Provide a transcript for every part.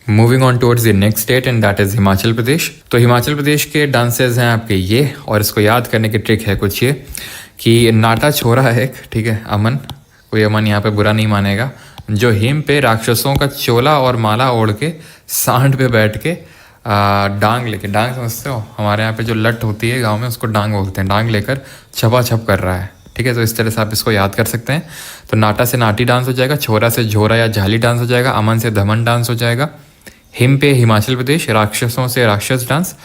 Moving on towards the next state and that is Himachal Pradesh. तो हिमाचल प्रदेश के dances हैं आपके ये, और इसको याद करने की ट्रिक है कुछ ये कि नाटा छोरा है एक, ठीक है, अमन, कोई अमन यहाँ पे बुरा नहीं मानेगा, जो हिम पे राक्षसों का चोला और माला ओढ़ के सांड पे बैठ के डांग लेके, डांग समझते हो, हमारे यहाँ पे जो लट होती है गांव में उसको डांग बोलते हैं, डांग लेकर छपा छप कर रहा है, ठीक है। तो इस तरह से आप इसको याद कर सकते हैं। तो नाटा से नाटी डांस हो जाएगा, छोरा से झोरा या झाली डांस हो जाएगा, अमन से धमन डांस हो जाएगा, हिम पे हिमाचल प्रदेश, राक्षसों से राक्षस डांस,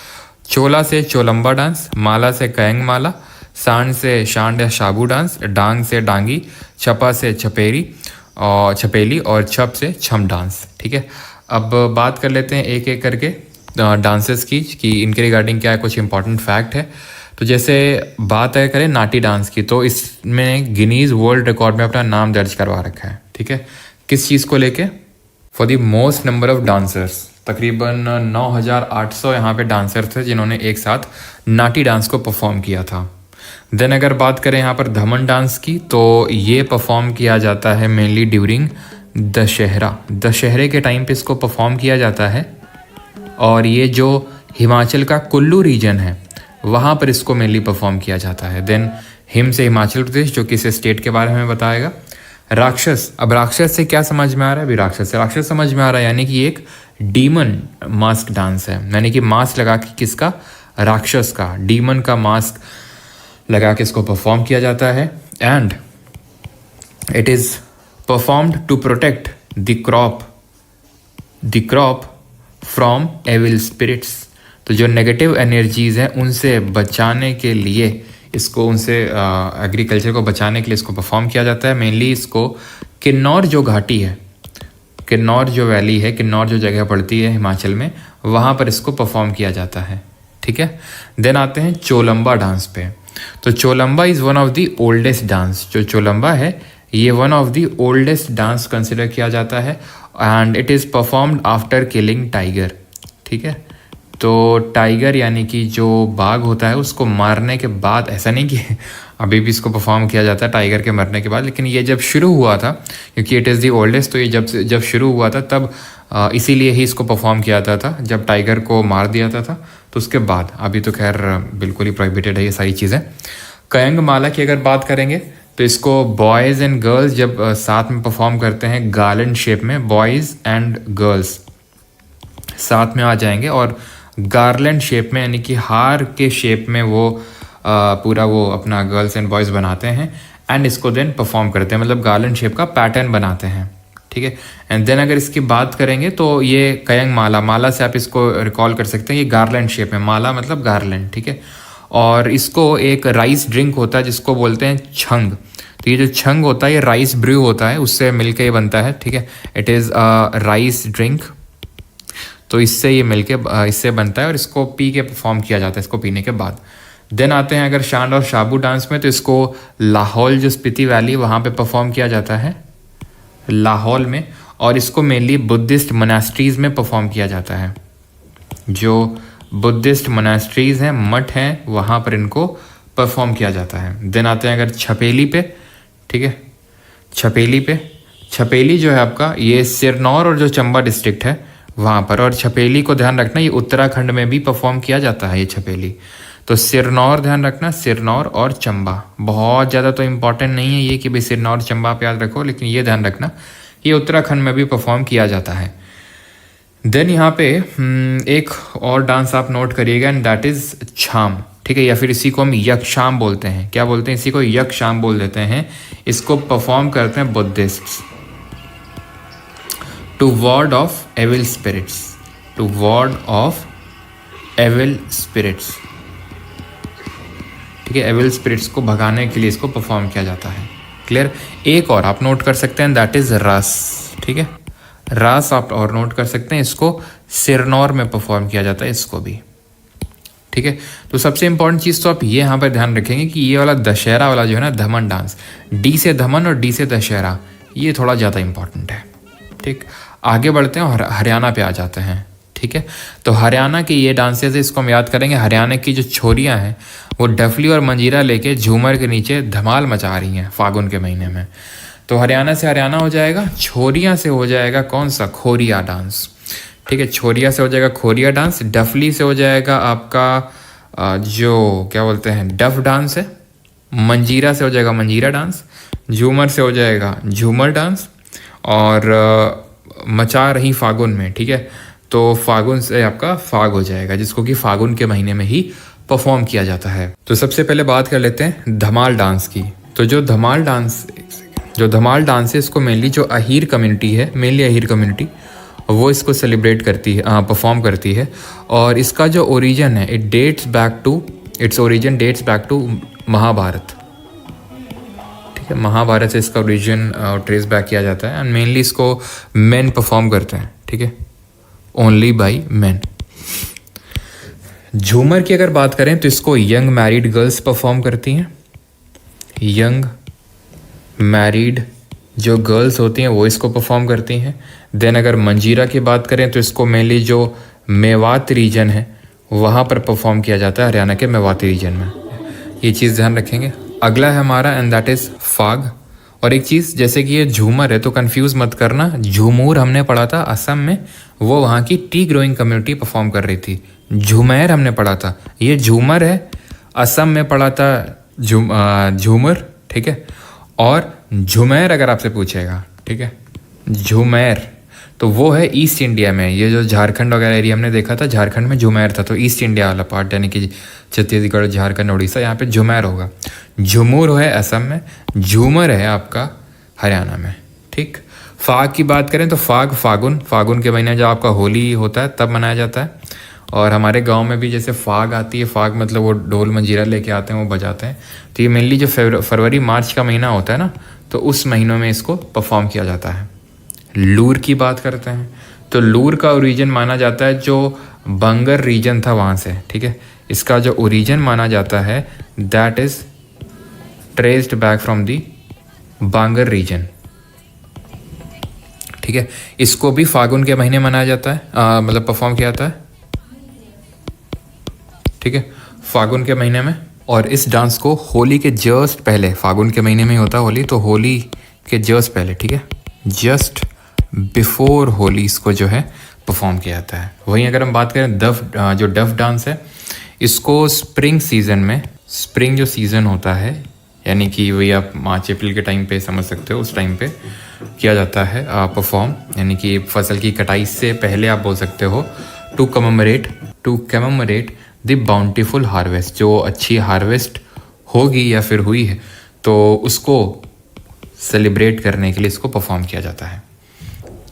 चोला से चोलंबा डांस, माला से कयंग माला, सांड से शांड या शाबू डांस, डांग से डांगी, छपा से छपेरी और छपेली, और छप से छम डांस, ठीक है। अब बात कर लेते हैं एक एक करके डांसेस की कि इनके रिगार्डिंग क्या है, कुछ इंपॉर्टेंट फैक्ट है। तो जैसे बात है करें नाटी डांस की, तो इसमें गिनीज वर्ल्ड रिकॉर्ड में अपना नाम दर्ज करवा रखा है, ठीक है। किस चीज़ को लेके? For the most number of dancers, तकरीबन 9,800 यहाँ पे डांसर थे जिन्होंने एक साथ नाटी डांस को परफॉर्म किया था। देन अगर बात करें यहाँ पर धमन डांस की, तो ये परफॉर्म किया जाता है मेनली ड्यूरिंग दशहरा, दशहरे के टाइम पे इसको परफॉर्म किया जाता है, और ये जो हिमाचल का कुल्लू रीजन है वहाँ पर इसको मेनली परफॉर्म किया जाता है। देन हिम से हिमाचल प्रदेश, जो किसी स्टेट के बारे में बताएगा। राक्षस, अब राक्षस से क्या समझ में आ रहा है? अभी राक्षस से राक्षस समझ में आ रहा है, यानी कि एक डीमन मास्क डांस है, यानी कि मास्क लगा के, किसका? राक्षस का, डीमन का मास्क लगा के इसको परफॉर्म किया जाता है। And it is performed to protect the crop from evil spirits. तो जो नेगेटिव एनर्जीज़ हैं उनसे बचाने के लिए इसको, उनसे एग्रीकल्चर को बचाने के लिए इसको परफॉर्म किया जाता है। मेनली इसको किन्नौर जो घाटी है, किन्नौर जो वैली है, किन्नौर जो जगह पड़ती है हिमाचल में, वहाँ पर इसको परफॉर्म किया जाता है, ठीक है। देन आते हैं चोलंबा डांस पे। तो Cholamba is one of the oldest dance, जो चोलंबा है ये one of the oldest dance consider किया जाता है, and it is performed after killing tiger, ठीक है। तो टाइगर यानी कि जो बाघ होता है उसको मारने के बाद, ऐसा नहीं कि अभी भी इसको परफॉर्म किया जाता है टाइगर के मरने के बाद, लेकिन ये जब शुरू हुआ था, क्योंकि इट इज़ दी ओल्डेस्ट, तो ये जब शुरू हुआ था तब इसीलिए ही इसको परफॉर्म किया जाता था, जब टाइगर को मार दिया था। तो उसके बाद, अभी तो खैर बिल्कुल ही प्रोहिबिटेड है ये सारी चीज़ें। कयंग माला की अगर बात करेंगे तो इसको बॉयज़ एंड गर्ल्स जब साथ में परफॉर्म करते हैं गार्लैंड शेप में, बॉयज़ एंड गर्ल्स साथ में आ जाएंगे और गार्लैंड शेप में, यानी कि हार के शेप में वो पूरा वो अपना गर्ल्स एंड बॉयज़ बनाते हैं, एंड इसको देन परफॉर्म करते हैं, मतलब गार्लैंड शेप का पैटर्न बनाते हैं, ठीक है। एंड देन अगर इसकी बात करेंगे तो ये कयंग माला, माला से आप इसको रिकॉल कर सकते हैं, ये गार्लैंड शेप में, माला मतलब गार्लैंड, ठीक है। और इसको एक राइस ड्रिंक होता है जिसको बोलते हैं छंग। तो ये जो छंग होता है ये राइस ब्रू होता है, उससे मिलके ये बनता है, ठीक है। It is a rice drink, तो इससे ये मिलके इससे बनता है और इसको पी के परफॉर्म किया जाता है, इसको पीने के बाद। देन आते हैं अगर शांड और शाबू डांस में, तो इसको लाहौल जो स्पीति वैली वहाँ पे परफॉर्म किया जाता है, लाहौल में, और इसको मेनली बुद्धिस्ट मोनास्ट्रीज़ में परफॉर्म किया जाता है। जो बुद्धिस्ट मोनास्ट्रीज़ हैं, मठ हैं, वहाँ पर इनको परफॉर्म किया जाता है। देन आते हैं अगर छपेली पे, ठीक है, छपेली जो है आपका, ये सिरनौर और जो चंबा डिस्ट्रिक्ट है वहाँ पर, और छपेली को ध्यान रखना ये उत्तराखंड में भी परफॉर्म किया जाता है ये छपेली। तो सिरनौर ध्यान रखना, सिरनौर और चंबा, बहुत ज़्यादा तो इम्पॉर्टेंट नहीं है ये कि भाई सिरनौर चंबा आप याद रखो, लेकिन ये ध्यान रखना ये उत्तराखंड में भी परफॉर्म किया जाता है। देन यहाँ पे एक और डांस आप नोट करिएगा, एंड दैट इज़ छाम, ठीक है, या फिर इसी को हम यक्षाम बोलते हैं। क्या बोलते हैं? इसी को यक्षाम बोल देते हैं। इसको परफॉर्म करते हैं Buddhists to ward off evil spirits, to ward off evil spirits, ठीक है। एविल स्पिरिट्स को भगाने के लिए इसको परफॉर्म किया जाता है। क्लियर? एक और आप नोट कर सकते हैं, दैट इज़ रास, ठीक है, रास आप और नोट कर सकते हैं, इसको सिरनौर में परफॉर्म किया जाता है, इसको भी, ठीक है। तो सबसे इंपॉर्टेंट चीज़ तो आप ये यहाँ पर ध्यान रखेंगे कि ये वाला दशहरा वाला जो है ना, धमन डांस, डी से धमन और डी से दशहरा, ये थोड़ा ज़्यादा इंपॉर्टेंट है, ठीक। आगे बढ़ते हैं और हरियाणा पे आ जाते हैं, ठीक है। तो हरियाणा के ये डांसेस है, इसको हम याद करेंगे। हरियाणा की जो छोरियाँ हैं वो डफली और मंजीरा लेके झूमर के नीचे धमाल मचा रही हैं फागुन के महीने में। तो हरियाणा से हरियाणा हो जाएगा, छोरियाँ से हो जाएगा कौन सा? खोरिया डांस, ठीक है। छोरिया से हो जाएगा खोरिया डांस, डफली से हो जाएगा आपका जो क्या बोलते हैं डफ डांस है, मंजीरा से हो जाएगा मंजीरा डांस, झूमर से हो जाएगा झूमर डांस, और मचा रही फागुन में, ठीक है, तो फागुन से आपका फाग हो जाएगा, जिसको कि फागुन के महीने में ही परफॉर्म किया जाता है। तो सबसे पहले बात कर लेते हैं धमाल डांस की। तो जो धमाल डांस है इसको मेनली जो अहीर कम्युनिटी है, मेनली अहीर कम्युनिटी, वो इसको सेलिब्रेट करती है, परफॉर्म करती है। और इसका जो ओरिजिन है its origin dates back to Mahabharata, ठीक है। महाभारत से इसका ओरिजिन ट्रेस बैक किया जाता है, एंड मेनली इसको मेन परफॉर्म करते हैं, ठीक है, ओनली बाई मेन। झूमर की अगर बात करें तो इसको यंग मैरिड गर्ल्स परफॉर्म करती हैं, यंग मैरिड जो गर्ल्स होती हैं वो इसको परफॉर्म करती हैं। देन अगर मंजीरा की बात करें तो इसको मेनली जो मेवात रीजन है वहाँ पर परफॉर्म किया जाता है, हरियाणा के मेवाती रीजन में, ये चीज़ ध्यान रखेंगे। अगला है हमारा एंड दैट इज़ फाग। और एक चीज़, जैसे कि ये झूमर है तो कंफ्यूज मत करना, झूमूर हमने पढ़ा था असम में, वो वहाँ की टी ग्रोइंग कम्युनिटी परफॉर्म कर रही थी। झूमेर हमने पढ़ा था, ये झूमर है, असम में पढ़ा था झूमर, ठीक है। और झूमेर अगर आपसे पूछेगा, ठीक है, झूमेर तो वो है ईस्ट इंडिया में, ये जो झारखंड वगैरह एरिया हमने देखा था, झारखंड में झूमेर था, तो ईस्ट इंडिया वाला पार्ट यानी कि छत्तीसगढ़, झारखंड, उड़ीसा, यहाँ पे झूमेर होगा। झुमूर है असम में, झूमर है आपका हरियाणा में, ठीक। फाग की बात करें तो फागुन के महीने जब आपका होली होता है तब मनाया जाता है। और हमारे गांव में भी जैसे फाग आती है, फाग मतलब वो ढोल मंजीरा लेके आते हैं, वो बजाते हैं। तो ये मेनली जो फरवरी मार्च का महीना होता है ना, तो उस महीनों में इसको परफॉर्म किया जाता है। लूर की बात करते हैं तो लूर का ओरिजिन माना जाता है जो बंगर रीजन था वहाँ से, ठीक है। इसका जो ओरिजिन माना जाता है that is traced back from the Bangar region, ठीक है। इसको भी फागुन के महीने मनाया जाता है, मतलब परफॉर्म किया जाता है, ठीक है, फागुन के महीने में। और इस डांस को होली के जस्ट पहले, फागुन के महीने में ही होता है होली, तो होली के जस्ट पहले, ठीक है, जस्ट बिफोर होली इसको जो है परफॉर्म किया जाता है। वहीं अगर हम बात करें जो डफ डांस है, इसको स्प्रिंग सीजन में, स्प्रिंग जो सीज़न होता है यानी कि वही आप मार्च अप्रैल के टाइम पे समझ सकते हो, उस टाइम पे किया जाता है परफॉर्म, यानी कि फसल की कटाई से पहले आप बोल सकते हो, to commemorate the bountiful harvest, जो अच्छी हार्वेस्ट होगी या फिर हुई है तो उसको सेलिब्रेट करने के लिए इसको परफॉर्म किया जाता है।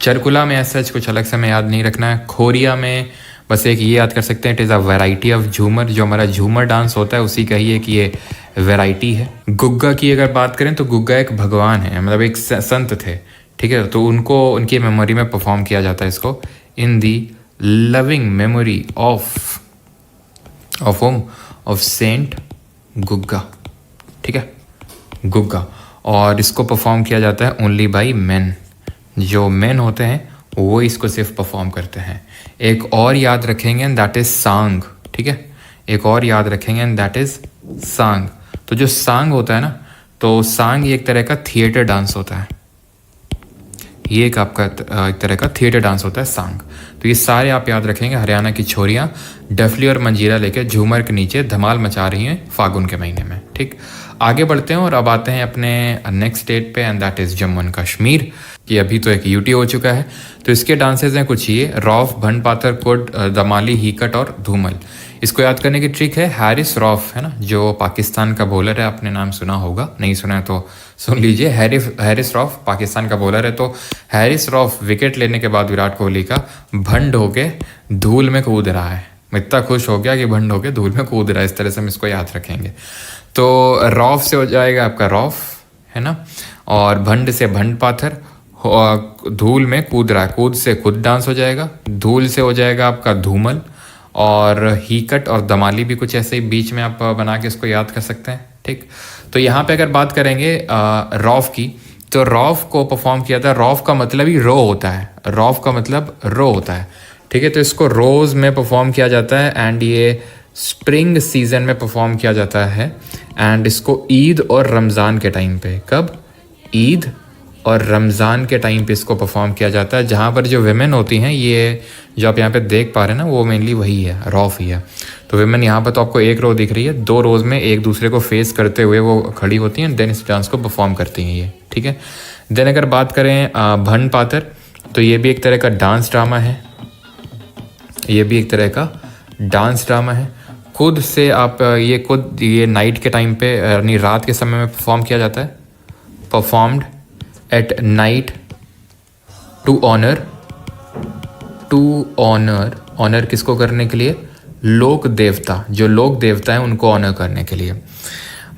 चरकुला में ऐसा कुछ अलग से हमें याद नहीं रखना है। खोरिया में बस एक ये याद कर सकते हैं, it is a variety of झूमर, जो हमारा झूमर डांस होता है उसी का ही है कि ये वैरायटी है। गुग्गा की अगर बात करें तो गुग्गा एक भगवान है, मतलब एक संत थे, ठीक है, तो उनको उनकी मेमोरी में परफॉर्म किया जाता है इसको, in the loving memory of saint Gugga, ठीक है, गुग्गा। और इसको परफॉर्म किया जाता है ओनली बाई मेन, जो मेन होते हैं वो इसको सिर्फ परफॉर्म करते हैं। एक और याद रखेंगे एंड दैट इज सांग, ठीक है, एक और याद रखेंगे एंड दैट इज सांग। तो जो सांग होता है ना, तो सांग एक तरह का थिएटर डांस होता है, ये एक आपका एक तरह का थिएटर डांस होता है सांग। तो ये सारे आप याद रखेंगे। हरियाणा की छोरियाँ डफली और मंजीरा लेके झूमर के नीचे धमाल मचा रही हैं फागुन के महीने में, ठीक। आगे बढ़ते हैं और अब आते हैं अपने नेक्स्ट स्टेट पे and that is Jammu and Kashmir, कि अभी तो एक यूटी हो चुका है। तो इसके डांसेस हैं कुछ ये, रौफ, भंड पाथर, कुड, दमाली, हीकट और धूमल। इसको याद करने की ट्रिक है, हैरिस रौफ है ना, जो पाकिस्तान का बॉलर है, आपने नाम सुना होगा, नहीं सुना है तो सुन लीजिए। हैरिस रौफ पाकिस्तान का बॉलर है। तो हैरिस रौफ विकेट लेने के बाद विराट कोहली का भंड होके धूल में कूद रहा है, इतना खुश हो गया कि भंड होके धूल में कूद रहा है, इस तरह से हम इसको याद रखेंगे। तो रौफ से हो जाएगा आपका रौफ, है ना, और भंड से भंड पाथर, धूल में कूद रहा है, कूद से खुद डांस हो जाएगा, धूल से हो जाएगा आपका धूमल, और हीकट और दमाली भी कुछ ऐसे ही बीच में आप बना के इसको याद कर सकते हैं, ठीक। तो यहाँ पे अगर बात करेंगे रौफ की, तो रौफ को परफॉर्म किया था, रौफ का मतलब ही रो होता है, रौफ का मतलब रो होता है, ठीक है। तो इसको रोज़ में परफॉर्म किया जाता है एंड ये स्प्रिंग सीजन में परफॉर्म किया जाता है, एंड इसको ईद और रमज़ान के टाइम पे, कब, ईद और रमज़ान के टाइम पे इसको परफॉर्म किया जाता है, जहाँ पर जो वेमेन होती हैं ये जो आप यहाँ पे देख पा रहे हैं ना वो मेनली वही है, रॉफ ही है। तो विमेन यहाँ पर तो आपको एक रो दिख रही है, 2 रोज में एक दूसरे को फेस करते हुए वो खड़ी होती हैं, देन इस डांस को परफॉर्म करती हैं ये, ठीक है। देन अगर बात करें भंड पातर, तो ये भी एक तरह का डांस ड्रामा है, ये भी एक तरह का डांस ड्रामा है। खुद से आप ये नाइट के टाइम पे यानी रात के समय में परफॉर्म किया जाता है, performed at night to honour किसको करने के लिए, लोक देवता, जो लोक देवता है उनको ऑनर करने के लिए।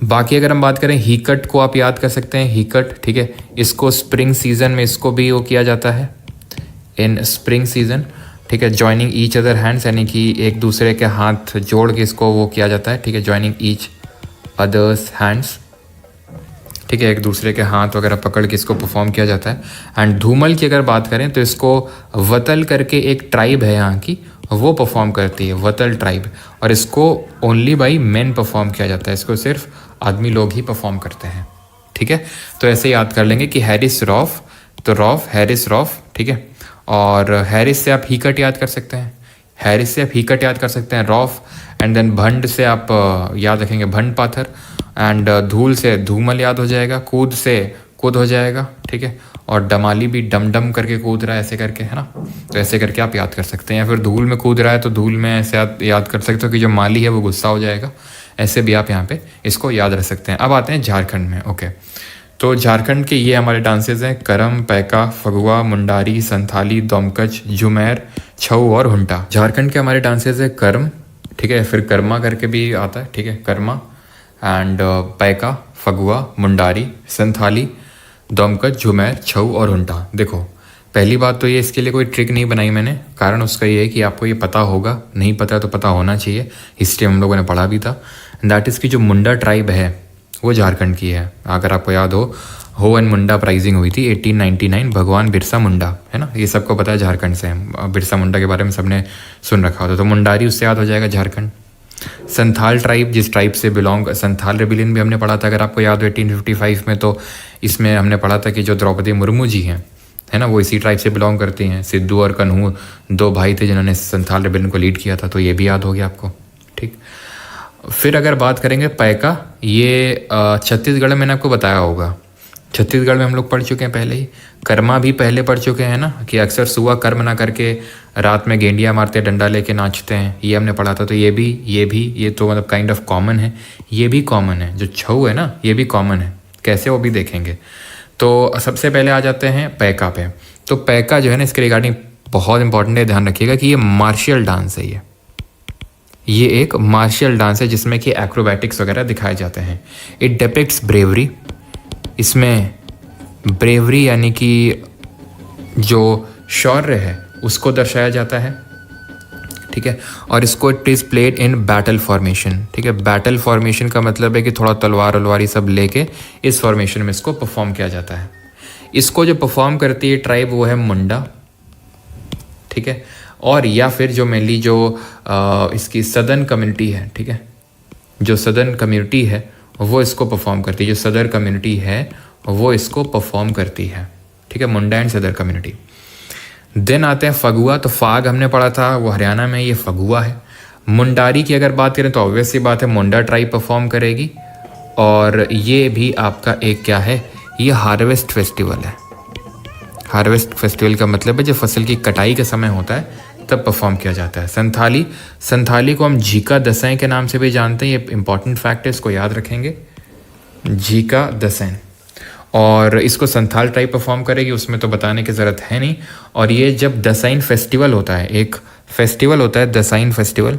बाकी अगर हम बात करें हीकट को आप याद कर सकते हैं, हीकट, ठीक है, इसको स्प्रिंग सीजन में इसको भी वो किया जाता है, इन स्प्रिंग सीजन, ठीक है। जॉइनिंग ईच अदर हैंड्स यानी कि एक दूसरे के हाथ जोड़ के इसको वो किया जाता है, ठीक है, जॉइनिंग ईच अदर्स हैंड्स, ठीक है, एक दूसरे के हाथ वगैरह पकड़ के इसको परफॉर्म किया जाता है। एंड धूमल की अगर बात करें तो इसको वतल करके एक ट्राइब है यहाँ की, वो परफॉर्म करती है, वतल ट्राइब, और इसको ओनली बाई मेन परफॉर्म किया जाता है, इसको सिर्फ आदमी लोग ही परफॉर्म करते हैं, ठीक है। तो ऐसे याद कर लेंगे कि हैरिस रॉफ, तो रॉफ हैरिस रॉफ, ठीक है। और हैरिस से आप हीकट याद कर सकते हैं, हैरिस से आप हीकट याद कर सकते हैं, रॉफ। एंड देन भंड से आप याद रखेंगे भंड पाथर, एंड धूल से धूमल याद हो जाएगा, कूद से कूद हो जाएगा, ठीक है। और डमाली भी डम डम करके कूद रहा है ऐसे करके, है ना, तो ऐसे करके आप याद कर सकते हैं। या फिर धूल में कूद रहा है तो धूल में ऐसे याद कर सकते हो कि जो माली है वो गुस्सा हो जाएगा, ऐसे भी आप यहाँ पे इसको याद रख सकते हैं। अब आते हैं झारखंड में, ओके। तो झारखंड के ये हमारे डांसेज हैं करम, पैका, फगुआ, मुंडारी, संथाली, दोमकच, झुमेर, छऊ और हुंटा। झारखंड के हमारे डांसेज है कर्म, ठीक है, फिर कर्मा करके भी आता है, ठीक है, कर्मा, एंड पैका, फगुआ, मुंडारी, संथाली, दोमकच, झुमेर, छऊ और हुंटा। देखो पहली बात तो ये इसके लिए कोई ट्रिक नहीं बनाई मैंने, कारण उसका ये है कि आपको ये पता होगा, नहीं पता तो पता होना चाहिए, हिस्ट्री हम लोगों ने पढ़ा भी था। दैट इज़ की जो मुंडा ट्राइब है वो झारखंड की है। अगर आपको याद हो एंड मुंडा प्राइजिंग हुई थी 1899, भगवान बिरसा मुंडा, है ना, ये सबको पता है झारखंड से है, बिरसा मुंडा के बारे में सबने सुन रखा होता, तो मुंडारी उससे याद हो जाएगा झारखंड। संथाल ट्राइब, जिस ट्राइब से बिलोंग, संथाल रेबिलियन भी हमने पढ़ा था अगर आपको याद हो 1855 में, तो इसमें हमने पढ़ा था कि जो द्रौपदी मुर्मू जी हैं, है ना, वो इसी ट्राइब से बिलोंग करती हैं। सिद्धू और कन्हू 2 भाई थे जिन्होंने संथाल रेबिलियन को लीड किया था, तो ये भी याद हो गया आपको, ठीक। फिर अगर बात करेंगे पैका, ये छत्तीसगढ़ में मैंने आपको बताया होगा, छत्तीसगढ़ में हम लोग पढ़ चुके हैं पहले ही। कर्मा भी पहले पढ़ चुके हैं ना, कि अक्सर सुबह कर्म ना करके रात में गेंडिया मारते डंडा लेके नाचते हैं, ये हमने पढ़ा था। तो ये तो मतलब काइंड ऑफ कॉमन है, ये भी कॉमन है। जो छऊ है ना ये भी कॉमन है, कैसे वो भी देखेंगे। तो सबसे पहले आ जाते हैं पैका पे। तो पैका जो है ना, इसके रिगार्डिंग बहुत इंपॉर्टेंट है, ध्यान रखिएगा कि ये मार्शियल डांस है। ये एक मार्शियल डांस है जिसमें कि एक्रोबैटिक्स वगैरह दिखाए जाते हैं। इट डिपिक्ट्स ब्रेवरी, इसमें ब्रेवरी यानी कि जो शौर्य है उसको दर्शाया जाता है, ठीक है। और इसको it is played in battle formation, ठीक है। बैटल फॉर्मेशन का मतलब है कि थोड़ा तलवार वलवार सब लेके इस फॉर्मेशन में इसको परफॉर्म किया जाता है। इसको जो परफॉर्म करती है ट्राइब वो है मुंडा, ठीक है। और या फिर जो मेनली जो इसकी सदर्न कम्युनिटी है, ठीक है, जो सदर्न कम्युनिटी है वो इसको परफॉर्म करती है, जो सदर कम्युनिटी है वो इसको परफॉर्म करती है, ठीक है, मुंडा एंड सदर कम्युनिटी। देन आते हैं फगुआ। तो फाग हमने पढ़ा था, वो हरियाणा में, ये फगुआ है। मुंडारी की अगर बात करें तो ऑब्वियस सी बात है मुंडा ट्राइब परफॉर्म करेगी, और ये भी आपका एक क्या है, ये हार्वेस्ट फेस्टिवल है। हार्वेस्ट फेस्टिवल का मतलब है जब फसल की कटाई का समय होता है तब परफॉर्म किया जाता है। संथाली को हम झीका दसैं के नाम से भी जानते हैं, ये इंपॉर्टेंट फैक्ट है, इसको याद रखेंगे, झीका दसैं। और इसको संथाल ट्राइब परफॉर्म करेगी, उसमें तो बताने की ज़रूरत है नहीं। और ये जब दसाइन फेस्टिवल होता है, एक फेस्टिवल होता है दसाइन फेस्टिवल,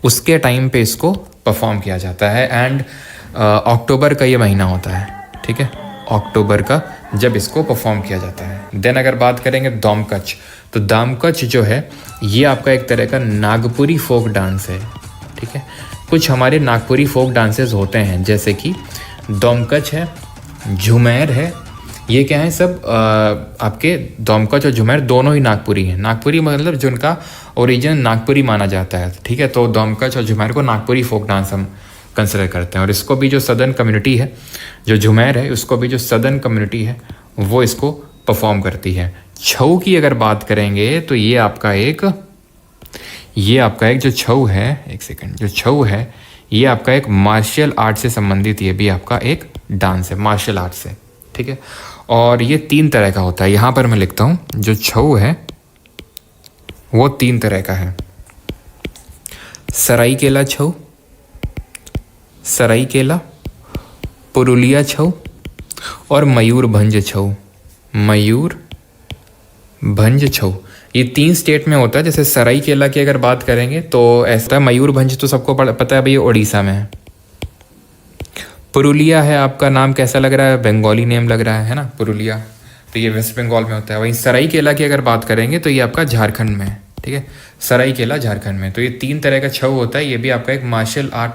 उसके टाइम पे इसको परफॉर्म किया जाता है। एंड अक्टूबर का ये महीना होता है, ठीक है, अक्टूबर का जब इसको परफॉर्म किया जाता है। देन अगर बात करेंगे दोमकच, तो दोमकच जो है ये आपका एक तरह का नागपुरी फोक डांस है, ठीक है। कुछ हमारे नागपुरी फोक डांसेस होते हैं जैसे कि दोमकच है, झुमेर है, ये क्या है सब आपके दोमकच और झुमेर दोनों ही नागपुरी हैं। नागपुरी मतलब जो उनका ओरिजिन नागपुरी माना जाता है, ठीक है। तो दोमकच और झुमेर को नागपुरी फोक डांस हम कंसिडर करते हैं। और इसको भी जो सदर्न कम्युनिटी है, जो झुमेर है, उसको भी जो सदर्न कम्युनिटी है वो इसको परफॉर्म करती है। छऊ की अगर बात करेंगे तो ये आपका एक जो छऊ है, एक सेकंड, जो छऊ है ये आपका एक मार्शल आर्ट से संबंधित, ये भी आपका एक डांस है मार्शल आर्ट से, ठीक है। और ये 3 तरह का होता है, यहाँ पर मैं लिखता हूँ, जो छऊ है वो 3 तरह का है। सराइकेला छऊ, सराइकेला, पुरुलिया छऊ और मयूरभंज छऊ। मयूरभंज छऊ ये 3 स्टेट में होता है। जैसे सराइकेला की अगर बात करेंगे तो ऐसा है, मयूरभंज तो सबको पता है भाई, ये उड़ीसा में है। पुरुलिया है, आपका नाम कैसा लग रहा है, बंगाली नेम लग रहा है ना, पुरुलिया, तो ये वेस्ट बंगाल में होता है। वहीं सराइकेला की अगर बात करेंगे तो ये आपका झारखंड में है, ठीक है, सराइकेला झारखंड में। तो ये 3 तरह का छऊ होता है, ये भी आपका एक मार्शल आर्ट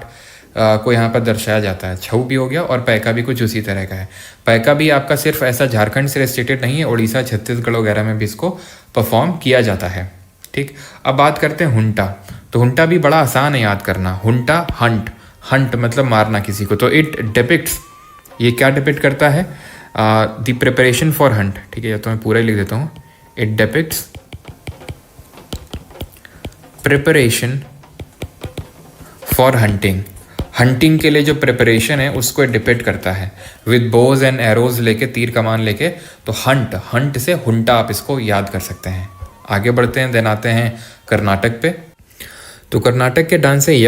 को यहाँ पर दर्शाया जाता है। छऊ भी हो गया और पैका भी कुछ उसी तरह का है। पैका भी आपका सिर्फ ऐसा झारखंड से रिस्ट्रिक्टेड नहीं है, उड़ीसा, छत्तीसगढ़ वगैरह में भी इसको परफॉर्म किया जाता है, ठीक। अब बात करते हैं हुंटा। तो हुंटा भी बड़ा आसान है याद करना। हुंटा, हंट, हंट मतलब मारना किसी को। तो इट डिपिक्ट्स, ये क्या डिपिक्ट करता है, द प्रिपरेशन फॉर हंट, ठीक है, या तो मैं पूरा ही लिख देता हूँ। It depicts preparation for hunting, hunting के लिए जो प्रिपरेशन है उसको डिपिक्ट करता है। विद बोज एंड एरोज लेके, तीर कमान लेके। तो हंट, हंट से हुंटा आप इसको याद कर सकते हैं। आगे बढ़ते हैं, देन आते हैं कर्नाटक पे। तो कर्नाटक के डांस है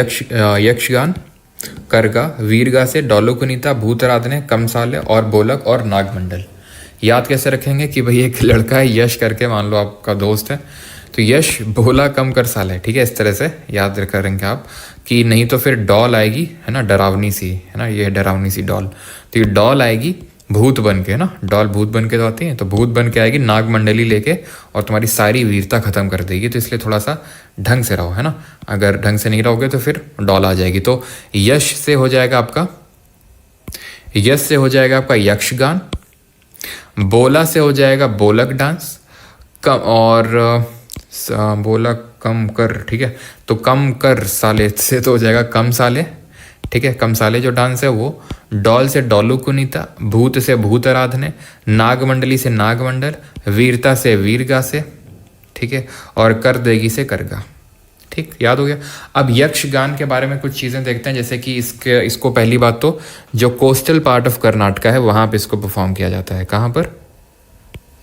यक्षगान, करगा, वीरगा से डोलो कुनीता, भूतराधने, कमसाले और बोलक और नागमंडल। याद कैसे रखेंगे कि भाई एक लड़का है यश करके, मान लो आपका दोस्त है, तो यश, भोला, कम कर साले, ठीक है, इस तरह से याद करेंगे आप। कि नहीं तो फिर डॉल आएगी, है ना, डरावनी सी, है ना, ये डरावनी सी डॉल। तो ये डॉल आएगी भूत बन के, है ना, डॉल भूत बन के तो आती है, तो भूत बन के आएगी नागमंडली लेके और तुम्हारी सारी वीरता खत्म कर देगी। तो इसलिए थोड़ा सा ढंग से रहो, है ना, अगर ढंग से नहीं रहोगे तो फिर डॉल आ जाएगी। तो यश से हो जाएगा आपका, यश से हो जाएगा आपका यक्षगान, बोला से हो जाएगा बोलक डांस, कम और बोला कम कर, ठीक है, तो कम कर साले से तो हो जाएगा कम साले, ठीक है, कम साले जो डांस है वो। डॉल से डोलू कुनीता, भूत से भूत आराधने, नागमंडली से नागमंडल, वीरता से वीरगा से, ठीक है, और कर देगी से करगा, ठीक, याद हो गया। अब यक्षगान के बारे में कुछ चीज़ें देखते हैं, जैसे कि इसको पहली बात तो जो कोस्टल पार्ट ऑफ कर्नाटका है वहाँ पे इसको परफॉर्म किया जाता है। कहाँ पर,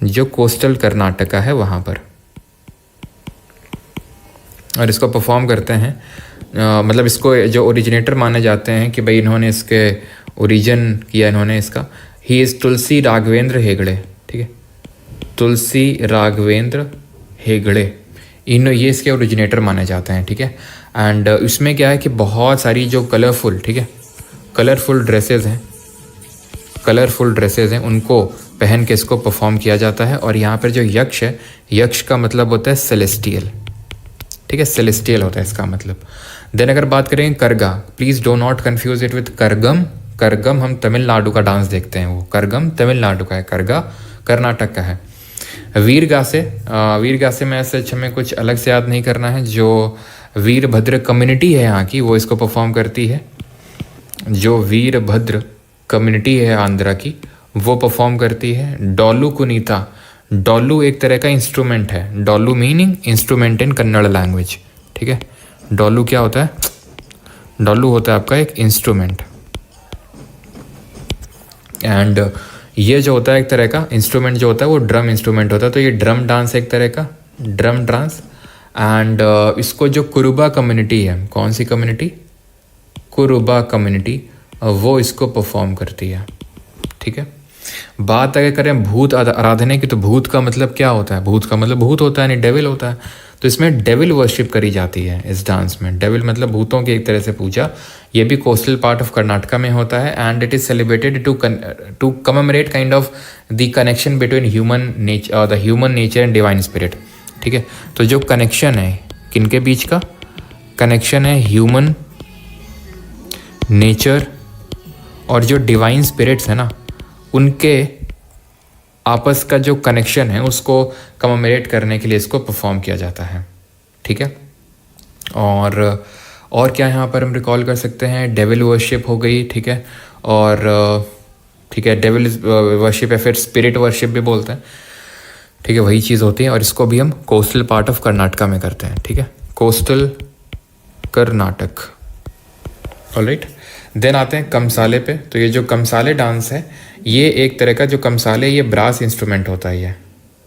जो कोस्टल कर्नाटका है वहाँ पर, और इसको परफॉर्म करते हैं, मतलब इसको जो ओरिजिनेटर माने जाते हैं कि भाई इन्होंने इसके ओरिजिन किया, इन्होंने इसका, ही इज़ तुलसी राघवेंद्र हेगड़े, ठीक है, तुलसी राघवेंद्र हेगड़े, ये इसके ओरिजिनेटर माने जाते हैं, ठीक है। एंड इसमें क्या है कि बहुत सारी जो कलरफुल, ठीक है, कलरफुल ड्रेसेस हैं उनको पहन के इसको परफॉर्म किया जाता है। और यहाँ पर जो यक्ष है, यक्ष का मतलब होता है सेलेस्टियल, ठीक है, सेलेस्टियल होता है इसका मतलब। देन अगर बात करें करगा, please do not confuse it with Kazhagam. Kazhagam हम तमिलनाडु का डांस देखते हैं, वो करगम तमिलनाडु का है, करगा कर्नाटक का है। वीरगा से मैं ऐसे हमें कुछ अलग से याद नहीं करना है। जो वीरभद्र कम्युनिटी है यहाँ की वो इसको परफॉर्म करती है, जो वीरभद्र कम्युनिटी है आंध्रा की वो परफॉर्म करती है। डोलू कुनीता, डोलू एक तरह का इंस्ट्रूमेंट है, Dollu meaning instrument in Kannada language, ठीक है। डोलू क्या होता है, डोलू होता है आपका एक इंस्ट्रूमेंट, एंड ये जो होता है एक तरह का इंस्ट्रूमेंट जो होता है वो ड्रम इंस्ट्रूमेंट होता है। तो ये ड्रम डांस एक तरह का, ड्रम डांस। एंड इसको जो कुरुबा कम्युनिटी है, कौन सी कम्युनिटी, कुरुबा कम्युनिटी, वो इसको परफॉर्म करती है, ठीक है। बात अगर करें भूत आराधने की, तो भूत का मतलब क्या होता है, भूत का मतलब भूत होता है, नहीं डेविल होता है। तो इसमें डेविल वर्शिप करी जाती है इस डांस में। डेविल मतलब भूतों की एक तरह से पूजा। ये भी कोस्टल पार्ट ऑफ कर्नाटका में होता है and it is celebrated to commemorate kind of the connection between human nature and divine spirit, ठीक है। तो जो कनेक्शन है किनके बीच का कनेक्शन है, ह्यूमन नेचर और जो डिवाइन स्पिरिट्स है ना, उनके आपस का जो कनेक्शन है उसको कमेमोरेट करने के लिए इसको परफॉर्म किया जाता है, ठीक है। और क्या यहाँ पर हम रिकॉल कर सकते हैं, डेविल वर्शिप हो गई, ठीक है, और ठीक है, डेविल वर्शिप या फिर स्पिरिट वर्शिप भी बोलते हैं। ठीक है, वही चीज़ होती है। और इसको भी हम कोस्टल पार्ट ऑफ कर्नाटका में करते हैं, ठीक है, कोस्टल कर्नाटक। ऑलराइट, देन आते हैं कमसाले पे। तो ये जो कमसाले डांस है, ये एक तरह का जो कमसाले, ये ब्रास इंस्ट्रूमेंट होता है ये,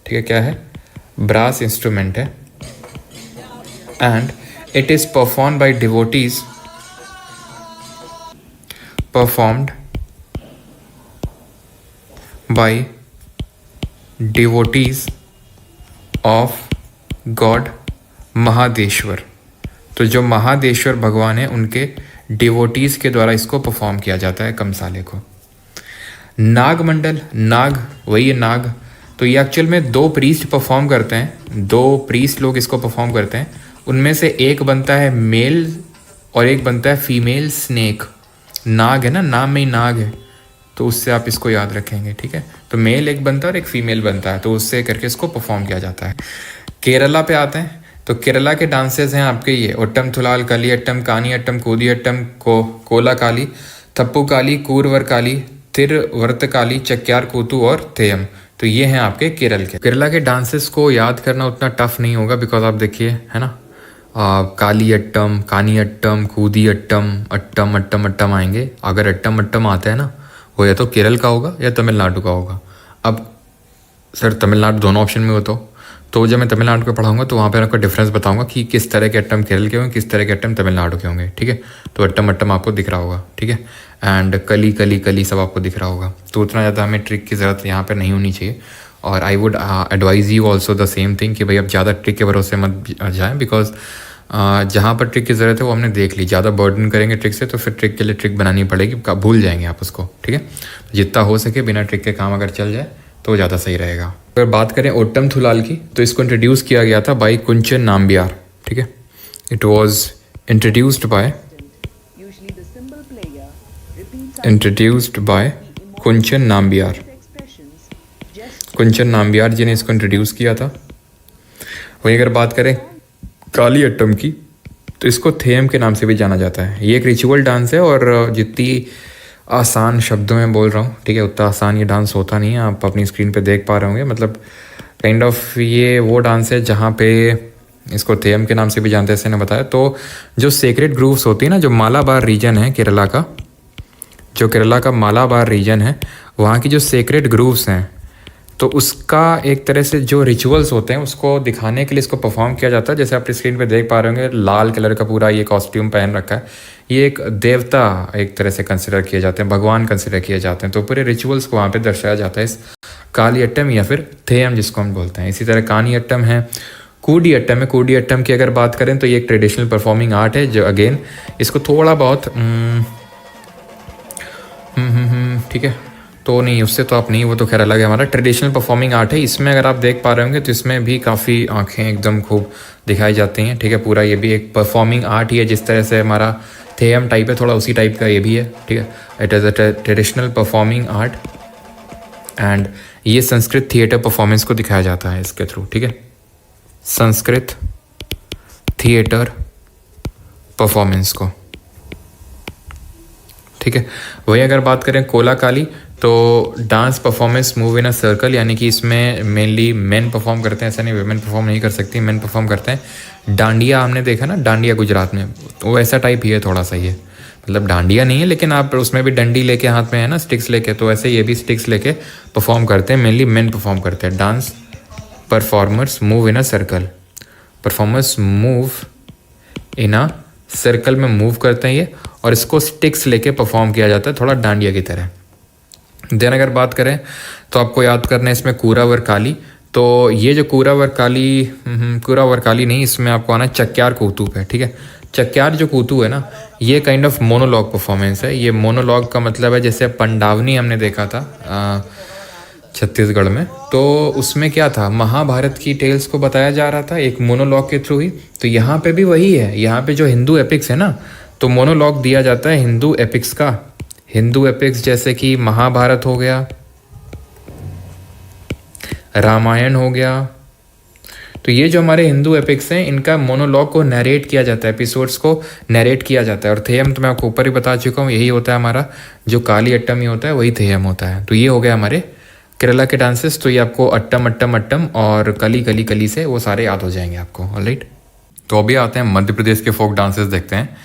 ठीक है, क्या है, ब्रास इंस्ट्रूमेंट है। And it is perform by devotees, performed by devotees of God Mahadeshwara. तो जो महादेश्वर भगवान है, उनके डिवोटीज के द्वारा इसको परफॉर्म किया जाता है कमसाले को। नागमंडल, नाग वही है नाग। तो ये एक्चुअल में 2 प्रीस्ट परफॉर्म करते हैं, 2 प्रीस्ट लोग इसको परफॉर्म करते हैं। उनमें से एक बनता है मेल और एक बनता है फीमेल स्नेक। नाग है ना, नाम में ही नाग है, तो उससे आप इसको याद रखेंगे, ठीक है। तो मेल एक बनता है और एक फीमेल बनता है, तो उससे करके इसको परफॉर्म किया जाता है। केरला पे आते हैं। तो केरला के डांसेस हैं आपके ये ओट्टम थुलाल, कलियट्टम, कानियट्टम, कूदियट्टम, कोला काली, थप्पू काली, कूरवर काली, तिरवर्त काली, चक्यार कूतू और थेयम। तो ये हैं आपके केरल के। केरला के डांसेस को याद करना उतना टफ नहीं होगा, बिकॉज आप देखिए, है ना, कालियट्टम, कानियट्टम, कूदियट्टम, अट्टम अट्टम अट्टम आएंगे। अगर अट्टम अट्टम आता है ना, वो या तो केरल का होगा या तमिलनाडु का होगा। अब सर तमिलनाडु दोनों ऑप्शन में हो, तो जब मैं तमिलनाडु को पढ़ाऊंगा तो वहाँ पे आपको डिफरेंस बताऊंगा कि किस तरह के अट्टम केरल के होंगे, किस तरह के अट्टम तमिलनाडु के होंगे, ठीक है। तो अट्टम अट्टम आपको दिख रहा होगा, ठीक है। एंड कली कली कली सब आपको दिख रहा होगा। तो उतना ज़्यादा हमें ट्रिक की ज़रूरत यहाँ पर नहीं होनी चाहिए। और I would advise you also the same thing कि भाई आप ज़्यादा ट्रिक के भरोसे मत जाएँ, बिकॉज जहाँ पर ट्रिक की ज़रूरत है वो हमने देख ली। ज़्यादा बर्डन करेंगे ट्रिक से तो फिर ट्रिक के लिए ट्रिक बनानी पड़ेगी, भूल जाएंगे आप उसको, ठीक है। जितना हो सके बिना ट्रिक के काम अगर चल जाए तो ज़्यादा सही रहेगा। अगर बात करें ओट्टम थुलाल की, तो इसको इंट्रोड्यूस किया गया था बाय कुंचन नाम्बियार, ठीक है। इट वॉज इंट्रोड्यूस्ड बाय कुंचन नाम्बियार। कुंचन नाम्बियार जी ने इसको इंट्रोड्यूस किया था। वहीं अगर बात करें कालियट्टम की, तो इसको थेयम के नाम से भी जाना जाता है। ये एक रिचुअल डांस है और जितनी आसान शब्दों में बोल रहा हूँ, ठीक है, उतना आसान ये डांस होता नहीं है। आप अपनी स्क्रीन पे देख पा रहे होंगे, मतलब काइंड ऑफ ये वो डांस है जहाँ पे इसको थेयम के नाम से भी जानते हैं, जैसे ने बताया। तो जो सेक्रेट ग्रूव्स होती है ना, जो मालाबार रीजन है केरला का, जो केरला का मालाबार रीजन है, वहाँ की जो सेक्रेट ग्रूव्स हैं, तो उसका एक तरह से जो रिचुअल्स होते हैं उसको दिखाने के लिए इसको परफॉर्म किया जाता है। जैसे आप स्क्रीन पे देख पा रहे होंगे, लाल कलर का पूरा ये कॉस्ट्यूम पहन रखा है। ये एक देवता एक तरह से कंसिडर किए जाते हैं, भगवान कंसिडर किए जाते हैं। तो पूरे रिचुअल्स को वहाँ पे दर्शाया जाता है इस कालियट्टम या फिर थेयम जिसको हम बोलते हैं। इसी तरह कानियट्टम है, कूडियट्टम है। कूडियट्टम की अगर बात करें तो ये एक ट्रेडिशनल परफॉर्मिंग आर्ट है, जो अगेन इसको थोड़ा बहुत ठीक है, तो नहीं उससे तो आप नहीं, वो तो खैर अलग है। हमारा ट्रेडिशनल परफॉर्मिंग आर्ट है। इसमें अगर आप देख पा रहे होंगे तो इसमें भी काफ़ी आंखें एकदम खूब दिखाई जाती हैं, ठीक है। पूरा ये भी एक परफॉर्मिंग आर्ट ही है, जिस तरह से हमारा थेयम टाइप है, थोड़ा उसी टाइप का ये भी है, ठीक है। It is a traditional performing art and ये संस्कृत थिएटर परफॉर्मेंस को दिखाया जाता है इसके थ्रू, ठीक है। संस्कृत थिएटर परफॉर्मेंस को, ठीक है। वही अगर बात करें कोला काली, तो dance performance move in a circle, यानी कि इसमें मेनली मेन परफॉर्म करते हैं। ऐसा नहीं वेमेन परफॉर्म नहीं कर सकती, मेन परफॉर्म करते हैं। डांडिया हमने देखा ना, डांडिया गुजरात में, तो वैसा टाइप ही है थोड़ा सा ये, मतलब डांडिया नहीं है लेकिन आप उसमें भी डंडी लेके हाथ में है ना, स्टिक्स लेके, तो ऐसे ये भी स्टिक्स लेके परफॉर्म करते हैं। मेनली मेन परफॉर्म करते हैं। Dance performers move in a circle, performers move in a circle में मूव करते हैं ये, और इसको स्टिक्स लेके परफॉर्म किया जाता है, थोड़ा डांडिया की तरह। देन अगर बात करें तो आपको याद करना है इसमें कूरावर काली। तो ये जो कूरावर काली नहीं, इसमें आपको आना है चक्यार कूतू पे, ठीक है। चक्यार जो कूतू है ना, ये काइंड ऑफ मोनोलॉग परफॉर्मेंस है। ये मोनोलॉग का मतलब है, जैसे पंडावनी हमने देखा था छत्तीसगढ़ में, तो उसमें क्या था, महाभारत की टेल्स को बताया जा रहा था एक मोनोलॉग के थ्रू ही। तो यहाँ पे भी वही है, यहाँ पे जो हिंदू एपिक्स है ना, तो मोनोलॉग दिया जाता है हिंदू एपिक्स का। हिंदू एपिक्स जैसे कि महाभारत हो गया, रामायण हो गया, तो ये जो हमारे हिंदू एपिक्स हैं, इनका मोनोलॉग को नरेट किया जाता है, एपिसोड्स को नरेट किया जाता है। और थेयम तो मैं आपको ऊपर ही बता चुका हूँ, यही होता है हमारा जो कालियट्टम ही होता है, वही थेयम होता है। तो ये हो गया हमारे केरला के डांसेस तो ये आपको अट्टम अट्टम अट्टम और कली कली कली से वो सारे याद हो जाएंगे आपको। ऑलराइट, तो अभी आते हैं मध्य प्रदेश के फोक डांसेस देखते हैं।